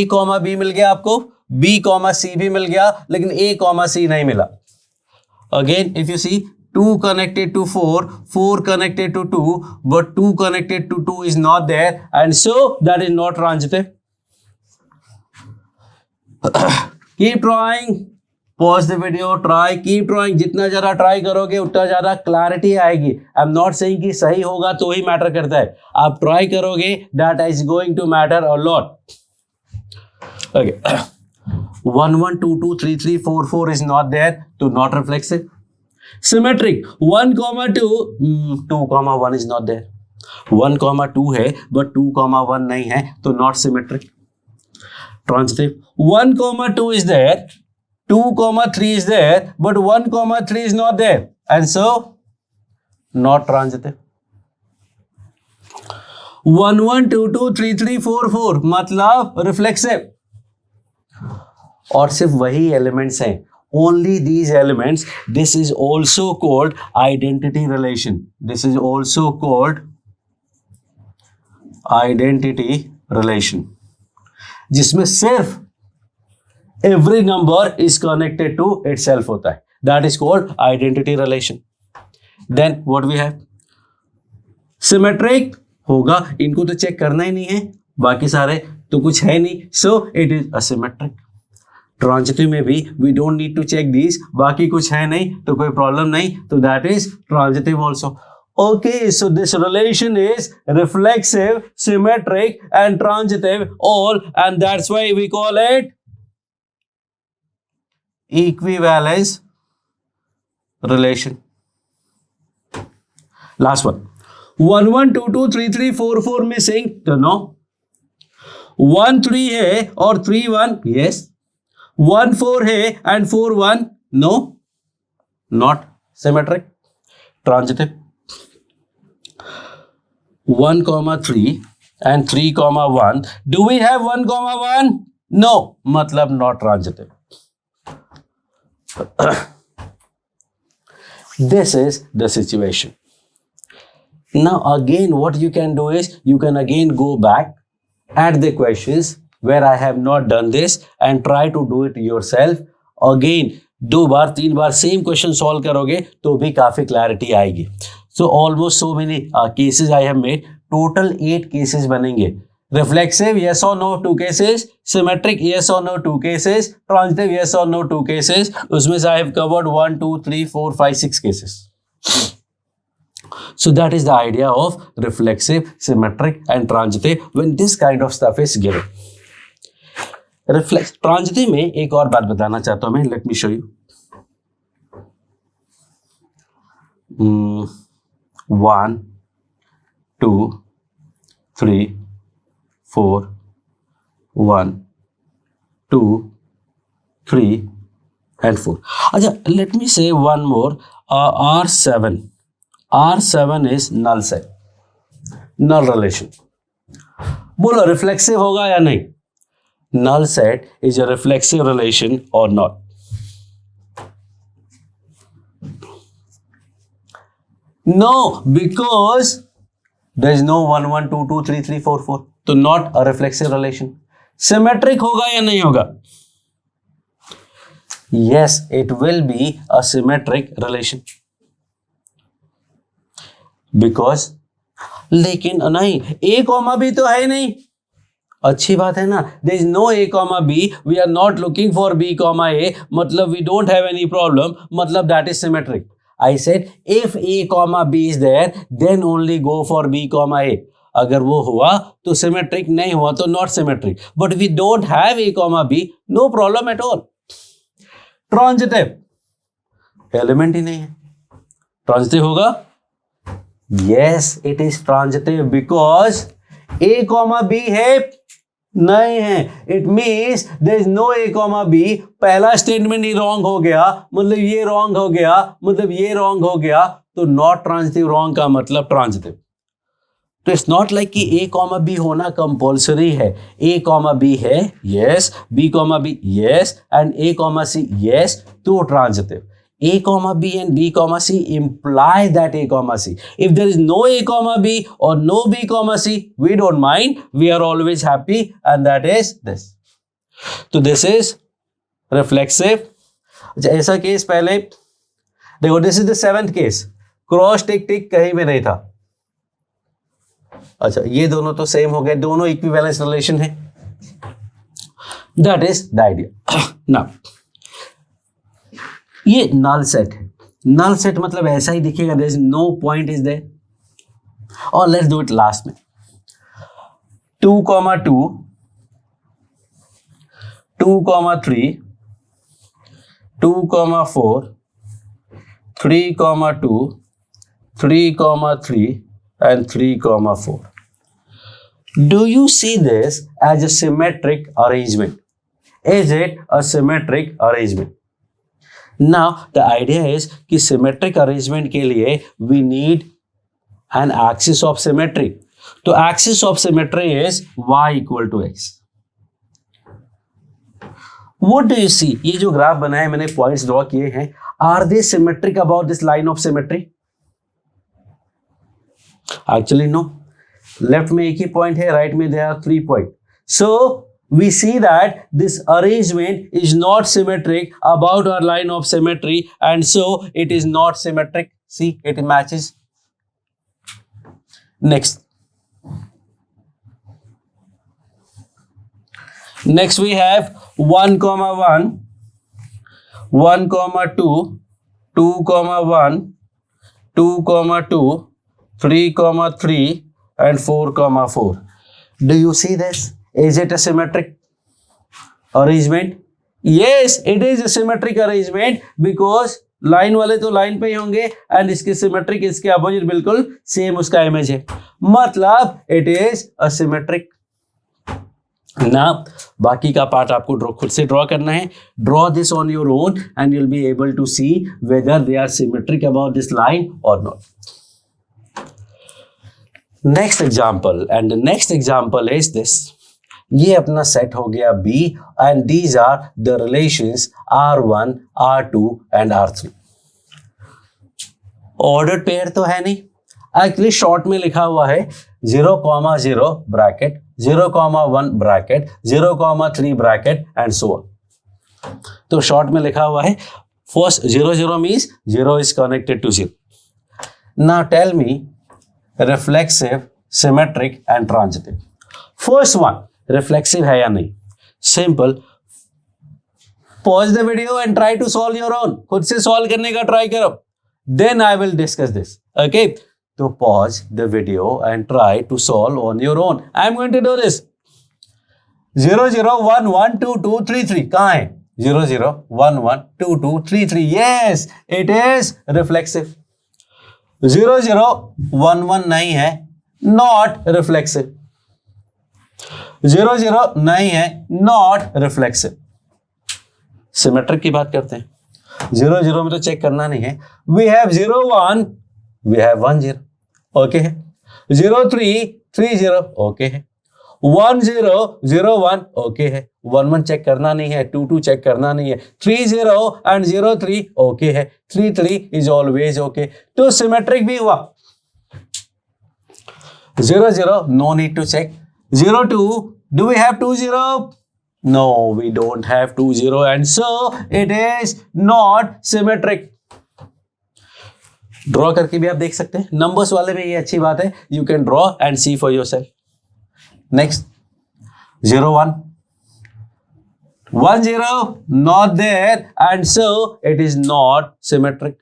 B मिल गया आपको, B, C भी मिल गया, लेकिन A, C नहीं मिला. Again, if you see 2 connected to 4, 4 connected to 2, but 2 connected to 2 is not there, and so that is not transitive. Keep trying, pause the video, try, keep trying. जितना ज़्यादा try करोगे उतना ज़्यादा clarity आएगी। I am not saying कि सही होगा तो ही मैटर करता है, आप ट्राई करोगे that is going to matter a lot. Okay, 1 1 2 2 3 3 4 4 is not there, तो not reflexive. Symmetric 1 2 2 1 is not there. 1 2 है but 2 1 नहीं है, तो not symmetric. Transitive 1 2 is there, 2 3 is there, but 1 3 is not there, and so not transitive. 1 1 2 2 3 3 4 4 मतलब reflexive, और सिर्फ वही elements हैं, only these elements. This is also called identity relation, this is also called identity relation, जिसमें सिर्फ every number is connected to itself होता है, that is called identity relation. Then what we have, symmetric होगा, इनको तो check करना ही नहीं है, बाकी सारे तो कुछ है नहीं, so it is asymmetric. Transitive में भी we don't need to check this, बाकी कुछ है नहीं तो कोई प्रॉब्लम नहीं, तो that is transitive also. Okay, so this relation is reflexive, symmetric and transitive all, and that's why we call it equivalence relation. Last one, 1 1 2 2 3 3 4 4 missing, तो no. 1 3 है और 3 1, यस। 1 4 है and 4 1, no, not symmetric, transitive. 1 3 and 3 1, do we have 1 1? No, मतलब not transitive. This is the situation. Now again what you can do is you can again go back at the questions where I have not done this and try to do it yourself. Again 2 bar 3 bar same question solve करोगे तो भी काफी clarity आएगी। So almost so many cases I have made, total 8 cases बनेंगे। Reflexive yes or no 2 cases, symmetric yes or no 2 cases, transitive yes or no 2 cases, उसमें से I have covered 1 2 3 4 5 6 cases. So that is the idea of reflexive, symmetric and transitive when this kind of stuff is given. Reflex transitive में एक और बात बताना चाहता हूं मैं, let me show you. 1 2 3 4 1 2 3 and 4। अच्छा, let me say one more, R7 is null set, null relation. बोलो रिफ्लेक्सिव होगा या नहीं? Null set is a reflexive relation or not? No, because there is no 1 1 2 2 3 3 4 4, तो not a reflexive relation. Symmetric होगा या नहीं होगा? Yes, it will be a symmetric relation. Because लेकिन नहीं, A कॉमा B तो है नहीं, अच्छी बात है ना। There is no A comma B, we are not looking for B comma A, मतलब we don't have any problem, मतलब that is symmetric. I said if A comma B is there then only go for B comma A, अगर वो हुआ तो symmetric, नहीं हुआ तो not symmetric, but we don't have A comma B, no problem at all. Transitive element ही नहीं है, ट्रांजिटिव होगा? Yes, it is transitive because A comma B है नहीं है, it means there is no A comma B। पहला statement ही wrong हो गया, मतलब ये रॉन्ग हो गया, मतलब ये रॉन्ग हो गया, तो नॉट ट्रांजिटिव, रॉन्ग का मतलब ट्रांजिटिव। तो इट्स नॉट लाइक कि A कॉमा B होना कंपल्सरी है। A कॉमा B है yes, B comma B yes, and A comma C yes, तो transitive. A comma B and B comma C imply that A comma C. If there is no A comma B or no B comma C, we don't mind. We are always happy, and that is this. So this is reflexive. ऐसा case पहले देखो, this is the 7th case. Cross tick tick कहीं भी नहीं था। अच्छा, ये दोनों तो सेम हो गए, दोनों इक्विवेलेंस रिलेशन है। That is the idea. ना ये नल सेट है. नल सेट मतलब ऐसा ही दिखेगा, there is no point is there. और लेट्स डू इट लास्ट में. 2, 2, 2, 3, 2, 4, 3, 2, 3, 3 and 3, 4. Do you see this as a symmetric arrangement? Is it a symmetric arrangement? Now the idea is कि symmetric arrangement के लिए we need an axis of symmetry. तो axis of symmetry is y equal to x. What do you see? ये जो graph बनाए मैंने points draw किए हैं, are they symmetric about this line of symmetry? Actually no. Left में एक ही पॉइंट है, राइट में there are 3 point. So we see that this arrangement is not symmetric about our line of symmetry, and so it is not symmetric. See, it matches. Next we have 1, 1, 1, 2, 2, 1, 2, 2, 3, 3 and 4, 4. Do you see this? Is it a symmetric arrangement? Yes, it is a symmetric arrangement because line वाले तो line पे ही होंगे and इसके symmetric, इसके opposite बिल्कुल same उसका image है, मतलब इट इज अ सिमेट्रिक. ना बाकी का पार्ट आपको ड्रॉ खुद से ड्रॉ करना है. Draw this on your own and you'll be able to see whether they are symmetric about this line or not. Next example, and the next example is this. ये अपना set हो गया B and these are the relations R1, R2 and R3. Ordered pair तो है नहीं, actually short में लिखा हुआ है 0, 0 bracket 0, 1 bracket 0, 3 bracket and so on. तो शॉर्ट में लिखा हुआ है first 0, 0 means 0 is connected to 0. Now tell me reflexive, symmetric and transitive. First one, reflexive है या नहीं? Simple. Pause the video and try to solve your own. खुद से solve करने का try करो. Then I will discuss this. Okay? तो pause the video and try to solve on your own. I am going to do this. 0, 0, 1, 1, 2, 2, 3, 3. कहाँ है? 0, 0, 1, 1, 2, 2, 3, 3. Yes, it is reflexive. 0, 0, 1, 1 नहीं है, not reflexive. 0, 0 नहीं है, not reflexive. सिमेट्रिक की बात करते हैं. 0, 0 में तो चेक करना नहीं है. We have 0, 1, we have 1, 0. Okay है. 0, 3, 3, 0. ओके है. 1, 0, 0, 1. ओके है. 1, 1 चेक करना नहीं है. 2, 2 चेक करना नहीं है. 3, 0 and 0, 3. ओके है. 3, 3 is always okay. तो सिमेट्रिक भी हुआ. 0, 0 no need to check. 0, 2 do we have 2, 0? No, we don't have 2, 0 and so it is not symmetric. Draw करके भी आप देख सकते हैं. नंबर्स वाले में ये अच्छी बात है, you can draw and see for yourself. Next 0, 1. 1, 0 not there and so it is not symmetric.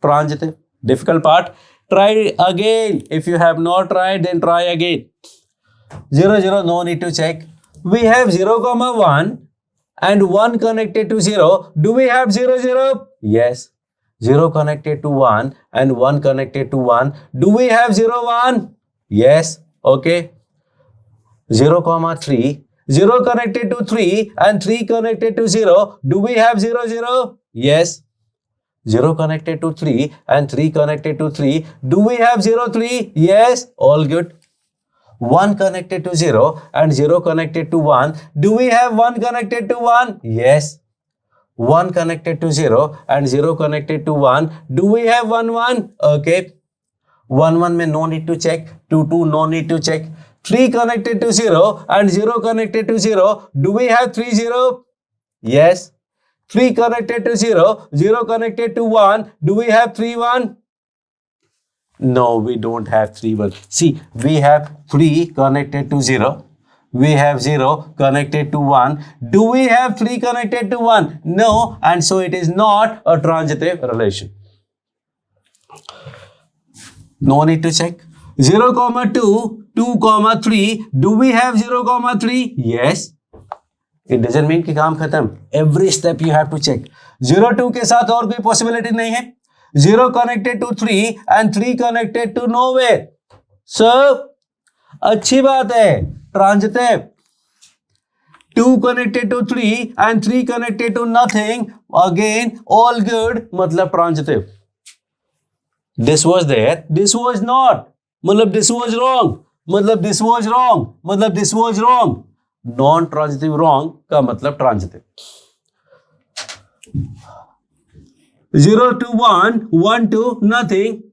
Transitive, difficult part. Try again. If you have not tried, then try again. 0, 0 no need to check. We have 0, 1 and 1 connected to 0. Do we have 0, 0? Yes. 0 connected to 1 and 1 connected to 1. Do we have 0, 1? Yes. Okay. 0, 3. 0 connected to 3 and 3 connected to 0. Do we have 0, 0? Yes. 0 connected to 3 and 3 connected to 3. Do we have 0, 3? Yes. All good. 1 connected to 0 and 0 connected to 1. Do we have 1 connected to 1? Yes. 1 connected to 0 and 0 connected to 1. Do we have 1, 1? Okay. 1, 1 में no need to check. 2, 2 no need to check. 3 connected to 0 and 0 connected to 0. Do we have 3, 0? Yes. 3 connected to 0, 0 connected to 1. Do we have 3, 1? No, we don't have 3, 1. See, we have 3 connected to 0. we have 0 connected to 1. Do we have 3 connected to 1? No, and so it is not a transitive relation. No need to check. 0, 2, 2, 3. Do we have 0, 3? Yes. It doesn't mean कि काम खत्म. Every step you have to check. 0, 2 के साथ और कोई possibility नहीं है. 0 connected to 3 and 3 connected to nowhere. So, अच्छी बात है. Transitive. 2 connected to 3 and 3 connected to nothing. Again, all good. मतलब transitive. This was there. This was not. मतलब this was wrong. मतलब this was wrong. मतलब this was wrong. Non-transitive wrong का मतलब transitive. 0 to 1, 1 to nothing.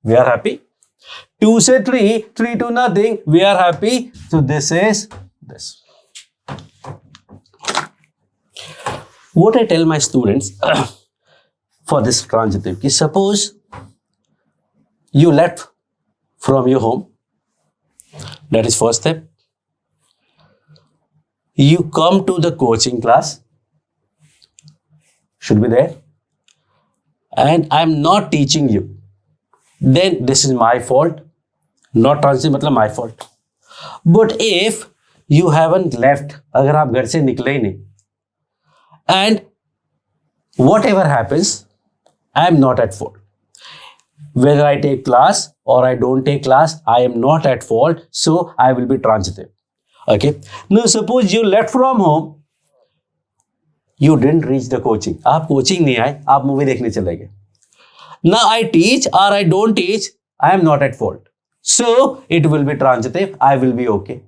We are happy. 2 से 3, 3 to nothing. We are happy. So this is this. What I tell my students for this transitive, कि suppose you left from your home. That is first step. You come to the coaching class. Should be there. And I am not teaching you. Then this is my fault. Not transitive मतलब my fault. But if you haven't left, अगर आप घर से निकले ही नहीं, and whatever happens, I am not at fault. Whether I take class or I don't take class, I am not at fault, so I will be transitive. Okay. Now suppose you left from home, you didn't reach the coaching. आप coaching नहीं आए, आप movie देखने चले गए. Now I teach or I don't teach, I am not at fault. So it will be transitive. I will be okay.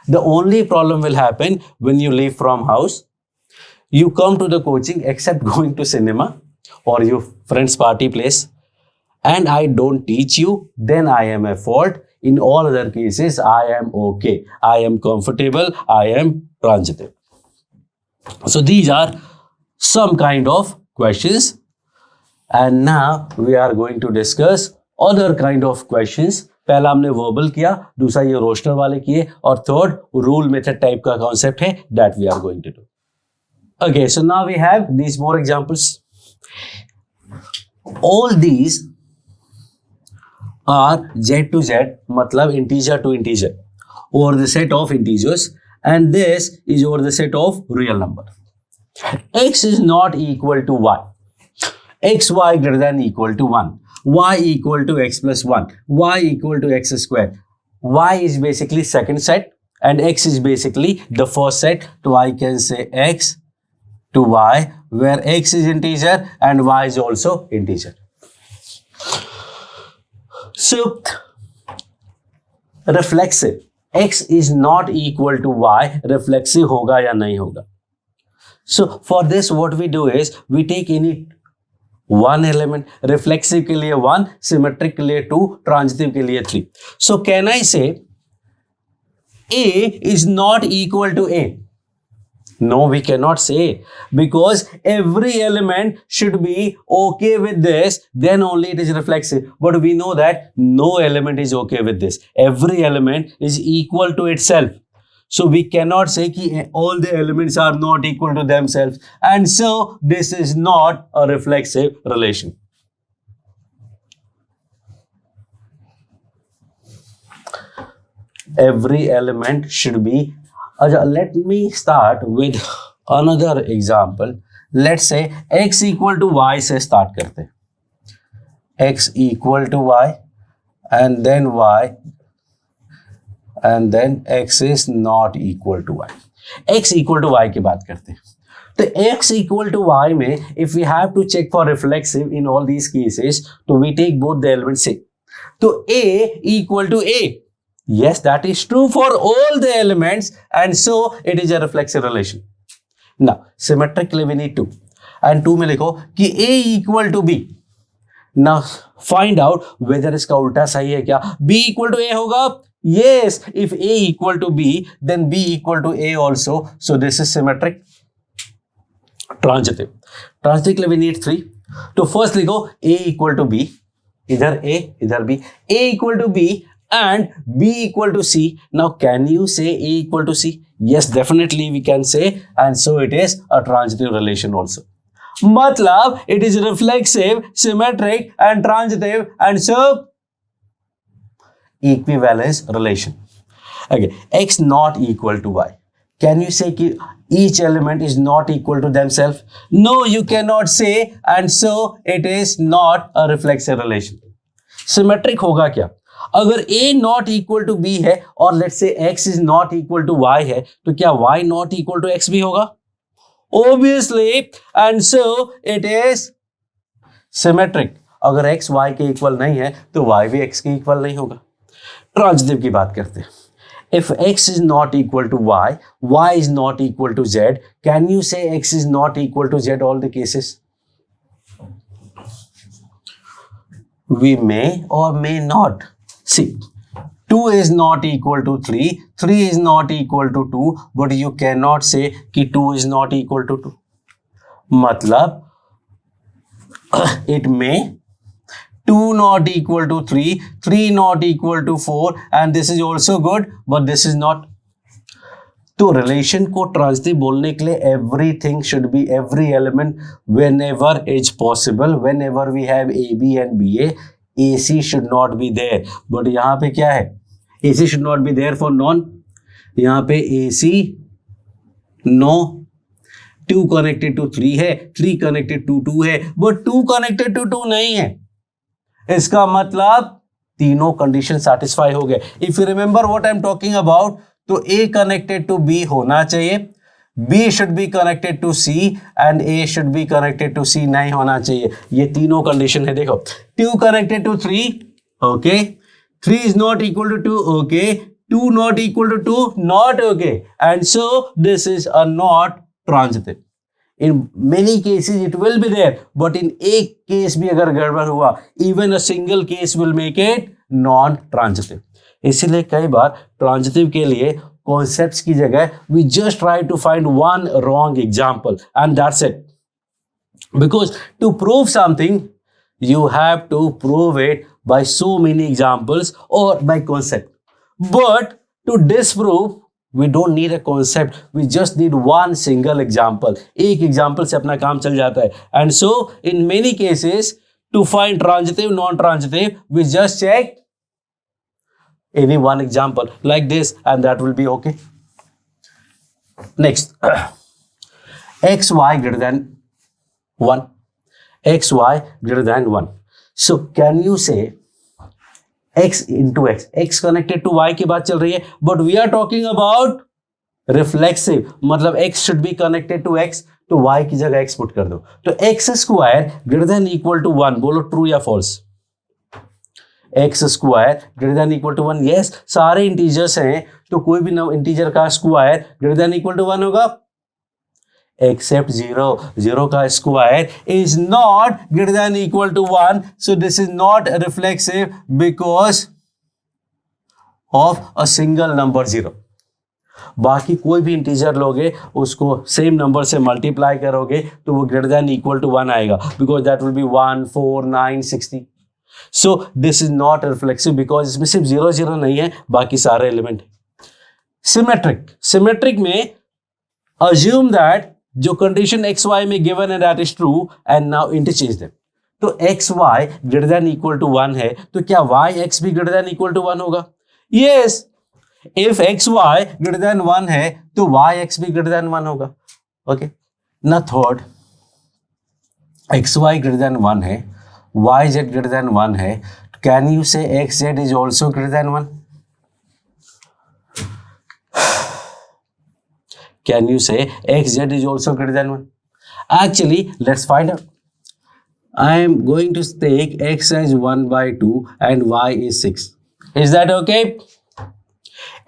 The only problem will happen when you leave from house. You come to the coaching except going to cinema or your friend's party place, and I don't teach you, then I am at fault. In all other cases, I am okay. I am comfortable. I am transitive. So these are some kind of questions. And now we are going to discuss other kind of questions. पहला हमने verbal किया, दूसरा ये roster वाले किए, और third rule method type का concept है that we are going to do. Okay, so now we have these more examples. All these are z to z, मतलब integer to integer, over the set of integers, and this is over the set of real number. X is not equal to y. X, y greater than equal to 1. Y equal to x plus 1. Y equal to x square. Y is basically second set and x is basically the first set. So I can say x to y, where x is integer and y is also integer. So reflexive, x is not equal to y, reflexive होगा या नहीं होगा. So for this what we do is we take any one element, reflexive के लिए 1, symmetric के लिए 2, transitive के लिए 3. So can I say A is not equal to A? No, we cannot say, because every element should be okay with this, then only it is reflexive. But we know that no element is okay with this. Every element is equal to itself. So we cannot say that all the elements are not equal to themselves. And so this is not a reflexive relation. Every element should be. Let me start with another example. Let's say x equal to y से start करते हैं. X equal to y and then y and then x is not equal to y. X equal to y की बात करते हैं. तो x equal to y में if we have to check for reflexive in all these cases, तो we take both the elements A. तो A equal to A. Yes, that is true for all the elements, and so it is a reflexive relation. Now symmetrically we need 2 and 2 में लिखो कि A equal to B. Now find out whether इसका उल्टा सही है क्या. B equal to A होगा. Yes, if A equal to B, then B equal to A also. So this is symmetric. Transitive. Transitively we need 3. तो first लिखो A equal to B. इधर A, इधर B. A equal to B and b equal to c. Now can you say a equal to c? Yes, definitely we can say, and so it is a transitive relation also. मतलब it is reflexive, symmetric and transitive, and so equivalence relation. Okay, x not equal to y. Can you say कि each element is not equal to themselves? No, you cannot say, and so it is not a reflexive relation. Symmetric होगा क्या? अगर a not equal to b है और let's say x is not equal to y है, तो क्या y not equal to x भी होगा? Obviously, and so it is symmetric. अगर x y के इक्वल नहीं है तो y भी x के इक्वल नहीं होगा. ट्रांजिटिव की बात करते हैं. If x is not equal to y, y is not equal to z, can you say x is not equal to z all the cases? We may or may not. See, 2 is not equal to 3, 3 is not equal to 2, but you cannot say कि 2 is not equal to 2. मतलब it may 2 not equal to 3, 3 not equal to 4, and this is also good, but this is not. तो relation को transitive बोलने के लिए everything should be, every element whenever is possible, whenever we have AB and BA, AC should not be there. But यहाँ पे क्या है? AC should not be there for non. यहाँ पे AC no. 2 connected to 3 है, 3 connected to 2 है, but 2 connected to 2 नहीं है. इसका मतलब तीनों कंडीशन सेटिस्फाई हो गए. If you remember what I am talking about, तो A कनेक्टेड टू B होना चाहिए, B should be connected to C and A should be connected to C नहीं होना चाहिए. ये तीनों कंडीशन है. देखो, 2 connected to 3, okay, 3 is not equal to 2, okay, 2 not equal to 2, not okay, and so this is a not transitive. In many cases it will be there, but in एक case भी अगर गड़बड़ हुआ, even a single case will make it non-transitive. इसीलिए कई बार transitive के लिए concepts की जगह we just try to find one wrong example and that's it. Because to prove something you have to prove it by so many examples or by concept. But to disprove we don't need a concept, we just need one single example. एक example से अपना काम चल जाता है. And so in many cases to find transitive, non-transitive, we just check any one example like this and that will be okay. Next, x y greater than 1, x y greater than 1. So can you say x into x, x connected to y की बात चल रही है, but we are talking about reflexive, मतलब x should be connected to x, तो y की जगह x put कर दो. तो x square greater than equal to 1, बोलो ट्रू या false? x square greater than equal to 1, yes. सारे इंटीजर्स हैं तो कोई भी इंटीजर का square greater than equal to 1 होगा, except 0. 0 का square is not greater than equal to 1. So this is not reflexive because of a single number 0. बाकी कोई भी इंटीजर लोगे उसको सेम नंबर से मल्टीप्लाई करोगे तो वो ग्रेटर देन इक्वल टू 1 आएगा, because that will be 1, 4, 9, 60. So this is not reflexive because इसमें सिर्फ 0, 0 नहीं है, बाकी सारे एलिमेंट. सिमेट्रिक में assume that जो कंडीशन एक्स वाई में गिवन है that is true and now interchange them. तो X Y greater than equal to 1 है तो क्या वाई एक्स भी ग्रेटर देन इक्वल टू 1 होगा? Yes. If X Y greater than 1 है तो वाई एक्स भी ग्रेटर देन 1 होगा. ओके. ना third, x Y greater than 1 है, वाई जेड ग्रेटर देन 1 है, can you say x z is also greater than 1? Can you say xz is also greater than 1? Actually, let's find out. I am going to take x as 1 by 2 and y is 6. Is that okay?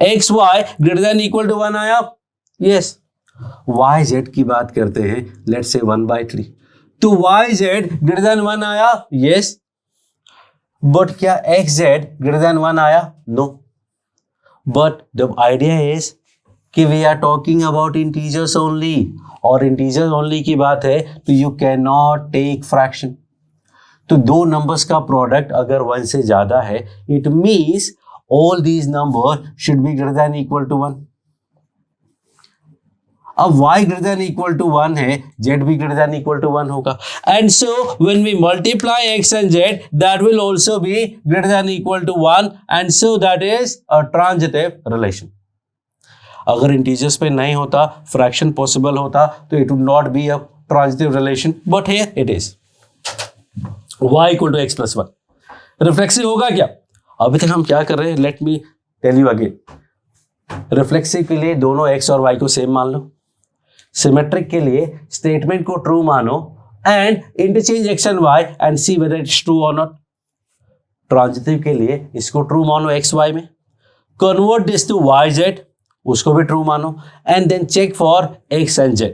xy greater than equal to 1 आया? Yes. yz की बात करते हैं, let's say 1 by 3. तो yz greater than 1 आया? Yes. But क्या xz greater than 1 आया? No. But the idea is कि we are talking about integers only, और इंटीजर्स ओनली की बात है तो you can not take fraction. तो दो नंबर्स का प्रोडक्ट अगर 1 से ज़्यादा है it means all these numbers should be greater than equal to 1. अब y greater than equal to 1 है, z भी greater than equal to 1 होगा. And so when we multiply x and z, that will also be greater than equal to 1, and so that is a transitive relation. अगर integers पे नहीं होता, fraction possible होता, तो it would not be a transitive relation, but here it is. y equal to x plus 1 reflexive होगा क्या? अभी तक हम क्या कर रहे हैं, let me tell you again. Reflexive के लिए दोनों x और y को सेम मान लो. सिमेट्रिक के लिए स्टेटमेंट को ट्रू मानो and interchange x and y and see whether it's true और नॉट. ट्रांजिटिव के लिए इसको ट्रू मानो x y में, convert this to y z, उसको भी ट्रू मानो, and then check for x and z.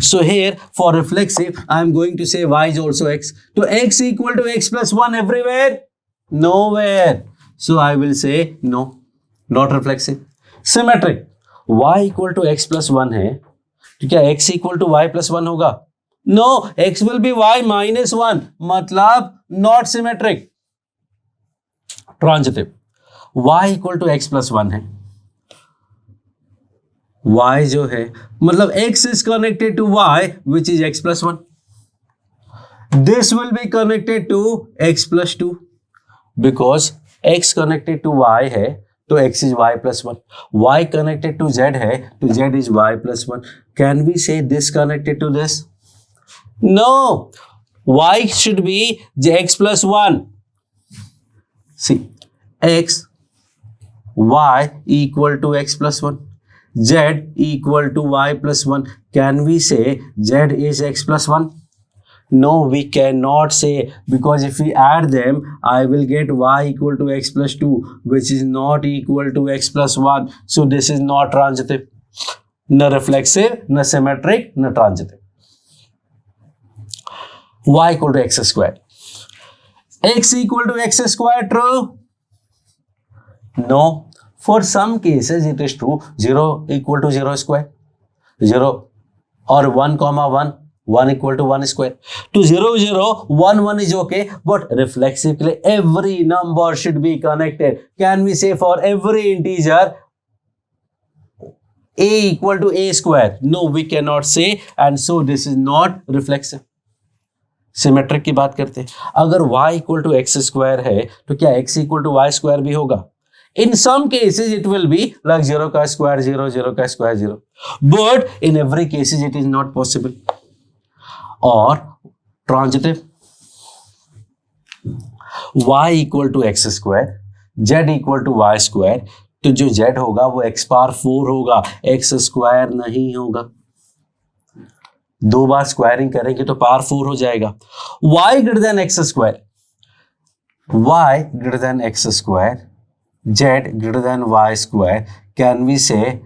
So here for reflexive I am going to say y is also x. So x equal to x plus 1 everywhere? Nowhere. So I will say no, not reflexive. Symmetric, y equal to x plus 1 है, तो क्या x equal to y plus 1 होगा? No, x will be y minus 1, मतलब not symmetric. Transitive, y equal to x plus 1 है, y जो है मतलब x is connected to y which is x plus 1. This will be connected to x plus 2 because x connected to y है तो x is y plus 1. y connected to z है तो z is y plus 1. Can we say this connected to this? No, y should be x plus 1. See, x, y equal to x plus 1. Z equal to y plus 1. Can we say z is x plus 1? No, we cannot say, because if we add them, I will get y equal to x plus 2, which is not equal to x plus 1. So this is not transitive. No reflexive, no symmetric, no transitive. Y equal to x square. X equal to x square, true? No. For some cases it is true. 0 equal to 0 square, 0 or 1 comma 1, 1 equal to 1 square. To 0 0 1 1 is okay, but reflexively every number should be connected. Can we say for every integer a equal to a square? No, we cannot say, and so this is not reflexive. Symmetric की बात करते हैं. अगर y equal to x square है तो क्या x equal to y square भी होगा? In some cases it will be like 0 का square 0, 0 का square 0, but in every cases it is not possible. Or transitive, y equal to x square, z equal to y square, तो जो z होगा वो x power 4 होगा, x square नहीं होगा. दो बार स्क्वायरिंग करेंगे तो पावर 4 हो जाएगा. y greater than x square, y greater than x square, z greater than y square. Can we say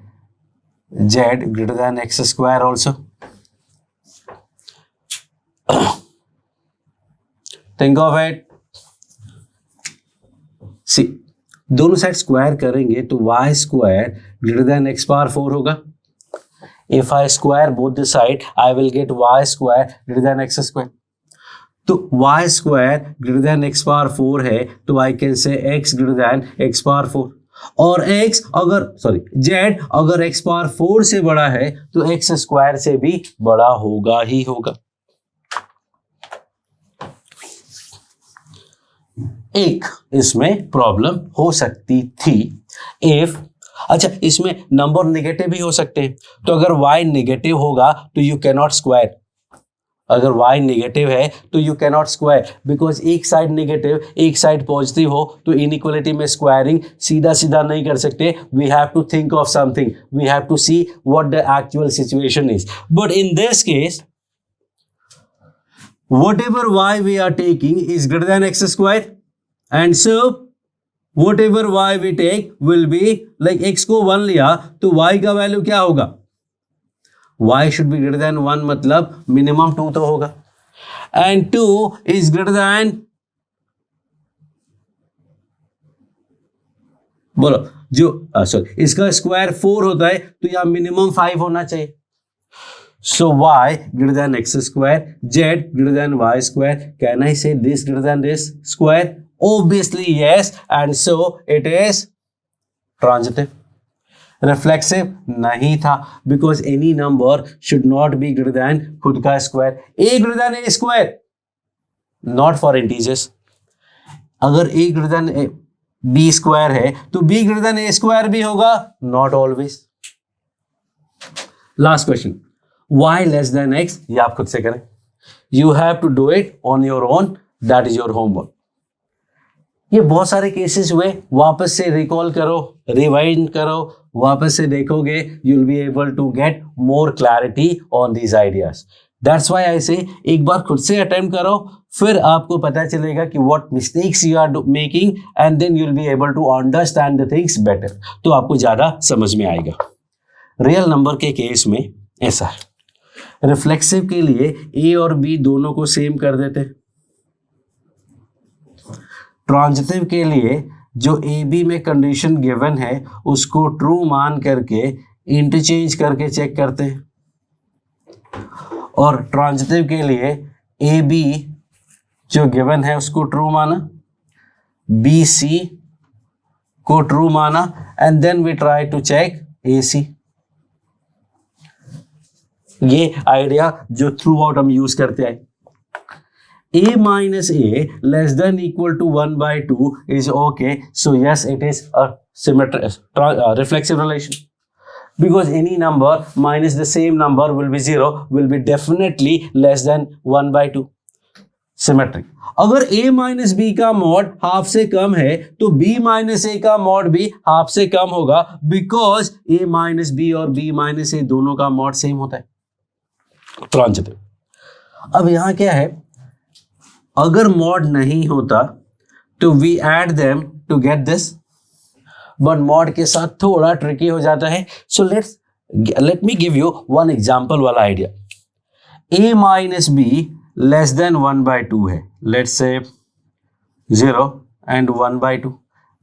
z greater than x square also? Think of it. See, दोनों side square करेंगे तो y square greater than x power 4 होगा. If I square both the side, I will get y square greater than x square. तो y square greater than x power 4 है तो I can say x greater than x power 4. और x अगर z अगर x power 4 से बड़ा है तो x स्क्वायर से भी बड़ा होगा ही होगा. एक इसमें प्रॉब्लम हो सकती थी इफ, अच्छा इसमें नंबर नेगेटिव भी हो सकते हैं. तो अगर y नेगेटिव होगा तो यू कैनॉट स्क्वायर. अगर y नेगेटिव है तो यू कैनॉट स्क्वायर, बिकॉज एक साइड नेगेटिव एक साइड पॉजिटिव हो तो इनइक्वालिटी में स्क्वायरिंग सीधा सीधा नहीं कर सकते. We have to think of something, we have to see what the actual situation is. But in this case whatever y we are taking is greater than x square, and so whatever y we take will be like x को 1 लिया तो y का value क्या होगा? y should be greater than 1, मतलब minimum 2 तो होगा. and 2 is greater than, बोलो जो सॉरी इसका स्क्वायर 4 होता है तो यहाँ मिनिमम 5 होना चाहिए. So y greater than x square, z greater than y square. Can I say this greater than this square? Obviously yes, and so it is transitive. Reflexive नहीं था, because any number should not be greater than खुद का square. A greater than a square, not for integers. अगर a greater than b square है तो b greater than a square भी होगा, not always. Last question, y less than x, ये आप खुद से करें. You have to do it on your own, that is your homework. ये बहुत सारे केसेस हुए, वापस से रिकॉल करो, रिवाइंड करो, वापस से देखोगे, you will be able to get more clarity on these ideas. That's why I say एक बार खुद से अटेम्प्ट करो, फिर आपको पता चलेगा कि what mistakes you are making, and then you will be able to understand the things better. तो आपको ज्यादा समझ में आएगा. रियल नंबर के केस में ऐसा है. रिफ्लेक्सिव के लिए ए और बी दोनों को सेम कर देते. ट्रांजिटिव के लिए जो ए बी में कंडीशन गिवन है उसको ट्रू मान करके इंटरचेंज करके चेक करते हैं. और ट्रांजिटिव के लिए ए बी जो गिवन है उसको ट्रू माना, बी सी को ट्रू माना, and then we try to check A C. ये आइडिया जो थ्रू आउट हम यूज करते हैं. A minus A less than equal to 1 by 2 is okay. So yes, it is a symmetric reflexive relation, because any number minus the same number will be 0, will be definitely less than 1 by 2. Symmetric. अगर A minus B का mod half से कम है तो B minus A का mod भी half से कम होगा, because A minus B और B minus A दोनों का मॉड सेम होता है. ट्रांजिटिव. अब यहां क्या है, अगर मॉड नहीं होता तो we add them to get this, but mod के साथ थोड़ा ट्रिकी हो जाता है. So let me give you one example वाला idea. a minus b less than 1 by 2 है. Let's say 0 and 1 by 2.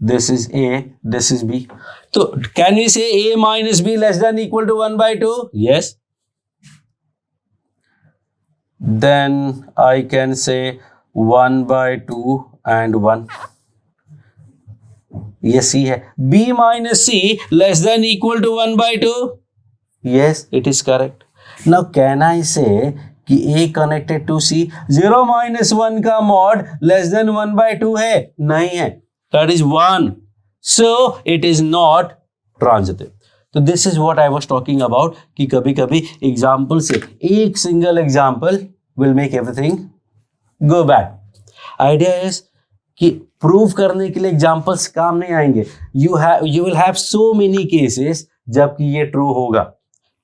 This is a, this is b. तो can we say a minus b less than equal to 1 by 2? Yes. then I can say 1 by 2 and 1. ये C है. B minus C less than equal to 1 by 2? Yes, it is correct. Now can I say कि A connected to C? 0 minus 1 का mod less than 1 by 2 है? नहीं है. That is 1. So it is not transitive. तो this is what I was talking about कि कभी कभी example से एक single example will make everything go bad. Idea is कि प्रूव करने के लिए एग्जाम्पल्स काम नहीं आएंगे. You will have so many cases जबकि ये ट्रू होगा,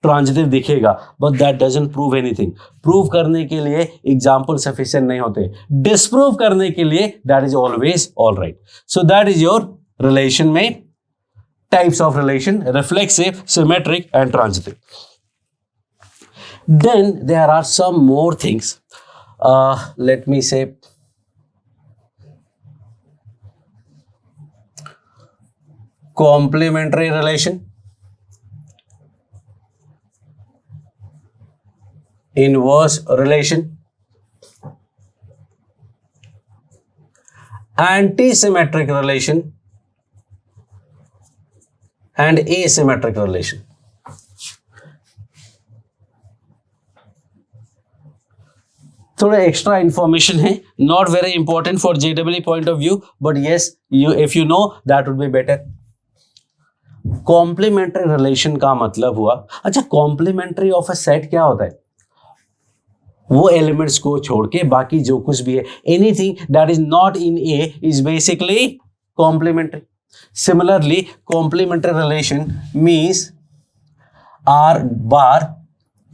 ट्रांजिटिव दिखेगा, but that doesn't prove anything. Prove करने के लिए एग्जाम्पल सफिशिएंट नहीं होते, डिस्प्रूव करने के लिए that is always all right. So that is your relation में types of relation: reflexive, symmetric and transitive. Then there are some more things. Let me say complementary relation, inverse relation, antisymmetric relation and asymmetric relation. थोड़ा extra information है, not very important for JEE point of view, but yes if you know that would be better. Complementary relation का मतलब हुआ, अच्छा complementary of a set क्या होता है? वो एलिमेंट्स को छोड़ के बाकी जो कुछ भी है, anything that is not in A is basically complementary. Similarly, complementary relation means R bar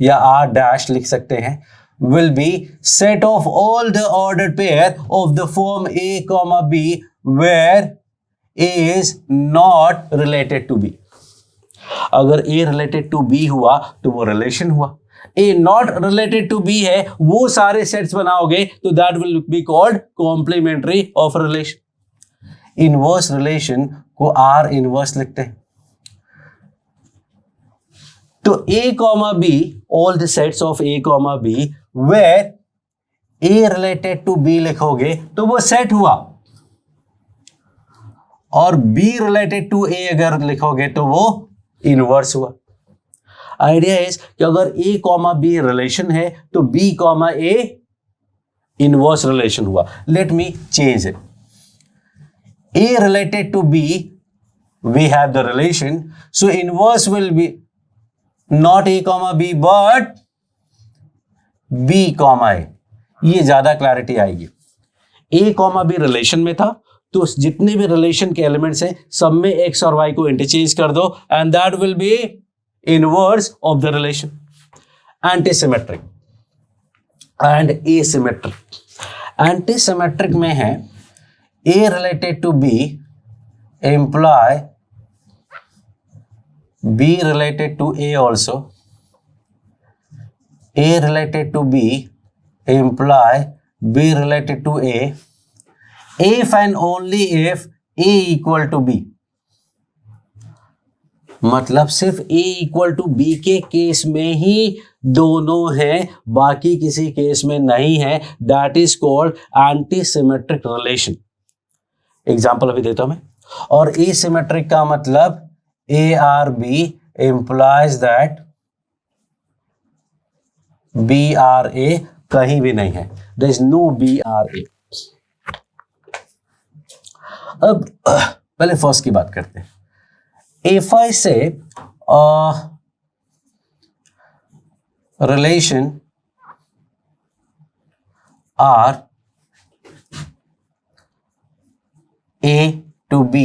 या R dash लिख सकते हैं, will be set of all the ordered pair of the form A comma B where A is not related to B. अगर A related to B हुआ तो वो relation हुआ. A not related to B है, वो सारे sets बनाओगे तो that will be called complementary of relation. Inverse relation को आर इनवर्स लिखते हैं. तो A comma B, all the sets of A comma B where A related to B लिखोगे तो वो सेट हुआ. और B रिलेटेड टू A अगर लिखोगे तो वो इनवर्स हुआ। आइडिया इज कि अगर A कॉमा B रिलेशन है तो B comma A inverse relation हुआ। Let me change it. A related to B, we have the relation, so inverse will be not A comma B but B comma A। ये ज्यादा clarity आएगी। A comma B relation में था तो जितने भी relation के एलिमेंट्स हैं सब में x और y को इंटरचेंज कर दो and that will B inverse of the relation. Antisymmetric and asymmetric. Antisymmetric में है A related to B imply B related to A also. A related to B imply B related to A if and only if A equal to B। मतलब सिर्फ A equal to B के case में ही दोनों हैं, बाकी किसी case में नहीं है। That is called antisymmetric relation. Example अभी देता हूं मैं। और एसिमेट्रिक का मतलब ARB इंप्लाइज दैट BRA कहीं भी नहीं है, देयर इज नो BRA। अब पहले फर्स्ट की बात करते हैं। if I say relation R A to B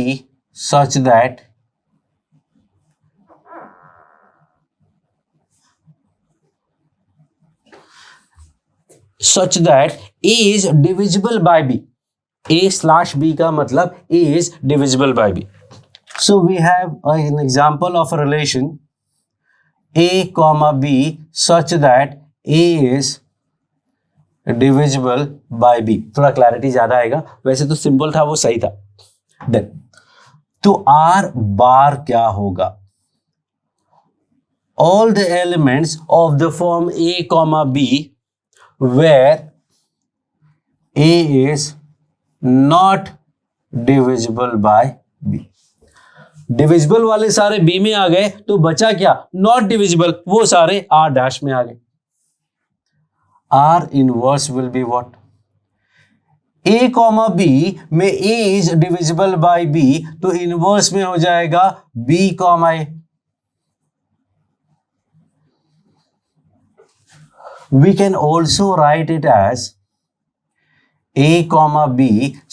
such that A is divisible by B। A/B का मतलब A is divisible by B। So we have an example of a relation A comma B such that A is divisible by B. थोड़ा clarity ज्यादा आएगा, वैसे तो simple था वो सही था। देन तो आर बार क्या होगा? All the elements of the form A comma B where A is not divisible by B. Divisible वाले सारे बी में आ गए तो बचा क्या? नॉट डिविजिबल, वो सारे आर डैश में आ गए। R inverse will be what? A comma B में A is divisible by B तो इनवर्स में हो जाएगा B comma A। We can also write it as A comma B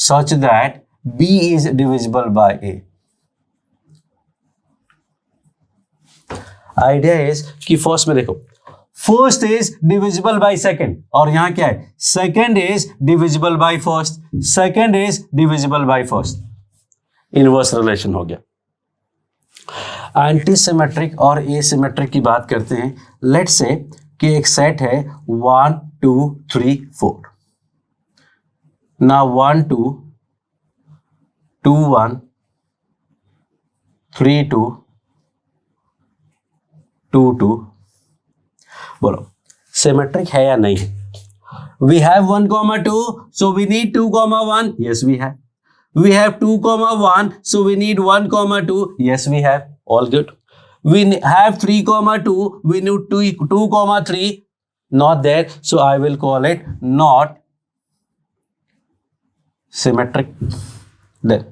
such that B is divisible by A। Idea is कि first में देखो, first is divisible by second और यहां क्या है? Second is divisible by first, second is divisible by first. Inverse relation हो गया। Antisymmetric और एसिमेट्रिक की बात करते हैं। लेट्स से कि एक सेट है 1 2 3 4। ना 1 2 2 1 3 2 2 2। बोलो सिमेट्रिक है या नहीं है? We have 1 comma 2 so we need 2 comma 1। yes we have। we have 2 comma 1 so we need 1 comma 2। yes we have। all good। we have 3 comma 2 we need 2 comma 3। not there so I will call it not symmetric। then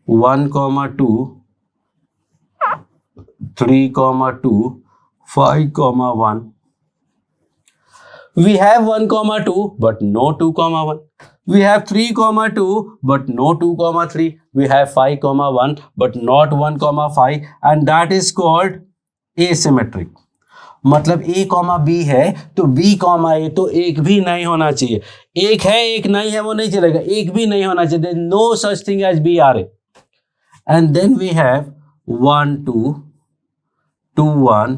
1 comma 2 3 comma 2 5 comma 1। we have 1 comma 2 but no 2 comma 1। we have 3 comma 2 but no 2 comma 3। we have 5 comma 1 but not 1 comma 5 and that is called asymmetric। मतलब a comma b है तो b comma a तो एक भी नहीं होना चाहिए। एक है एक नहीं है वो नहीं चलेगा, एक भी नहीं होना चाहिए। there is no such thing as b r a। and then we have 1 2 2 1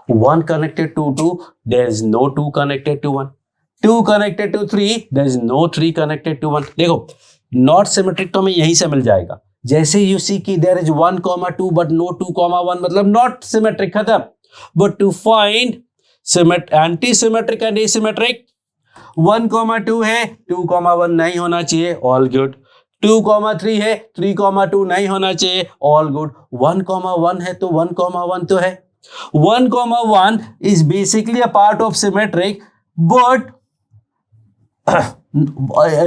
1 connected to 2 there is no 2 connected to 1। 2 connected to 3 there is no 3 connected to 1। देखो नॉट सिमेट्रिक तो हमें यहीं से मिल जाएगा। जैसे यू सी की there is 1 comma 2 but no 2 comma 1 मतलब not symmetric, खत्म। But to find anti symmetric and asymmetric 1,2 है, 2,1 नहीं होना चाहिए, ऑल गुड। 2,3 है, 3,2 नहीं होना चाहिए, ऑल गुड। 1,1 है तो 1,1 तो है। 1,1 is basically a part of symmetric, but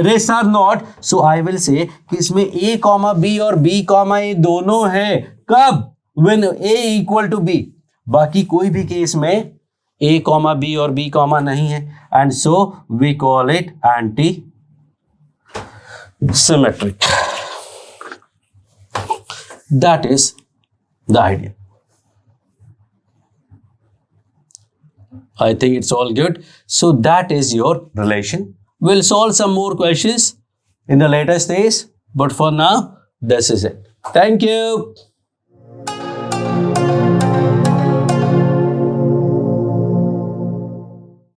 rest are not. So I will say कि इसमें a, b और b, a दोनों है। कब? When a equal to b। बाकी कोई भी केस में a, b और b, नहीं है, and so we call it anti symmetric. That is the idea. I think it's all good. So that is your relation. We'll solve some more questions in the later stage, but for now, this is it. Thank you.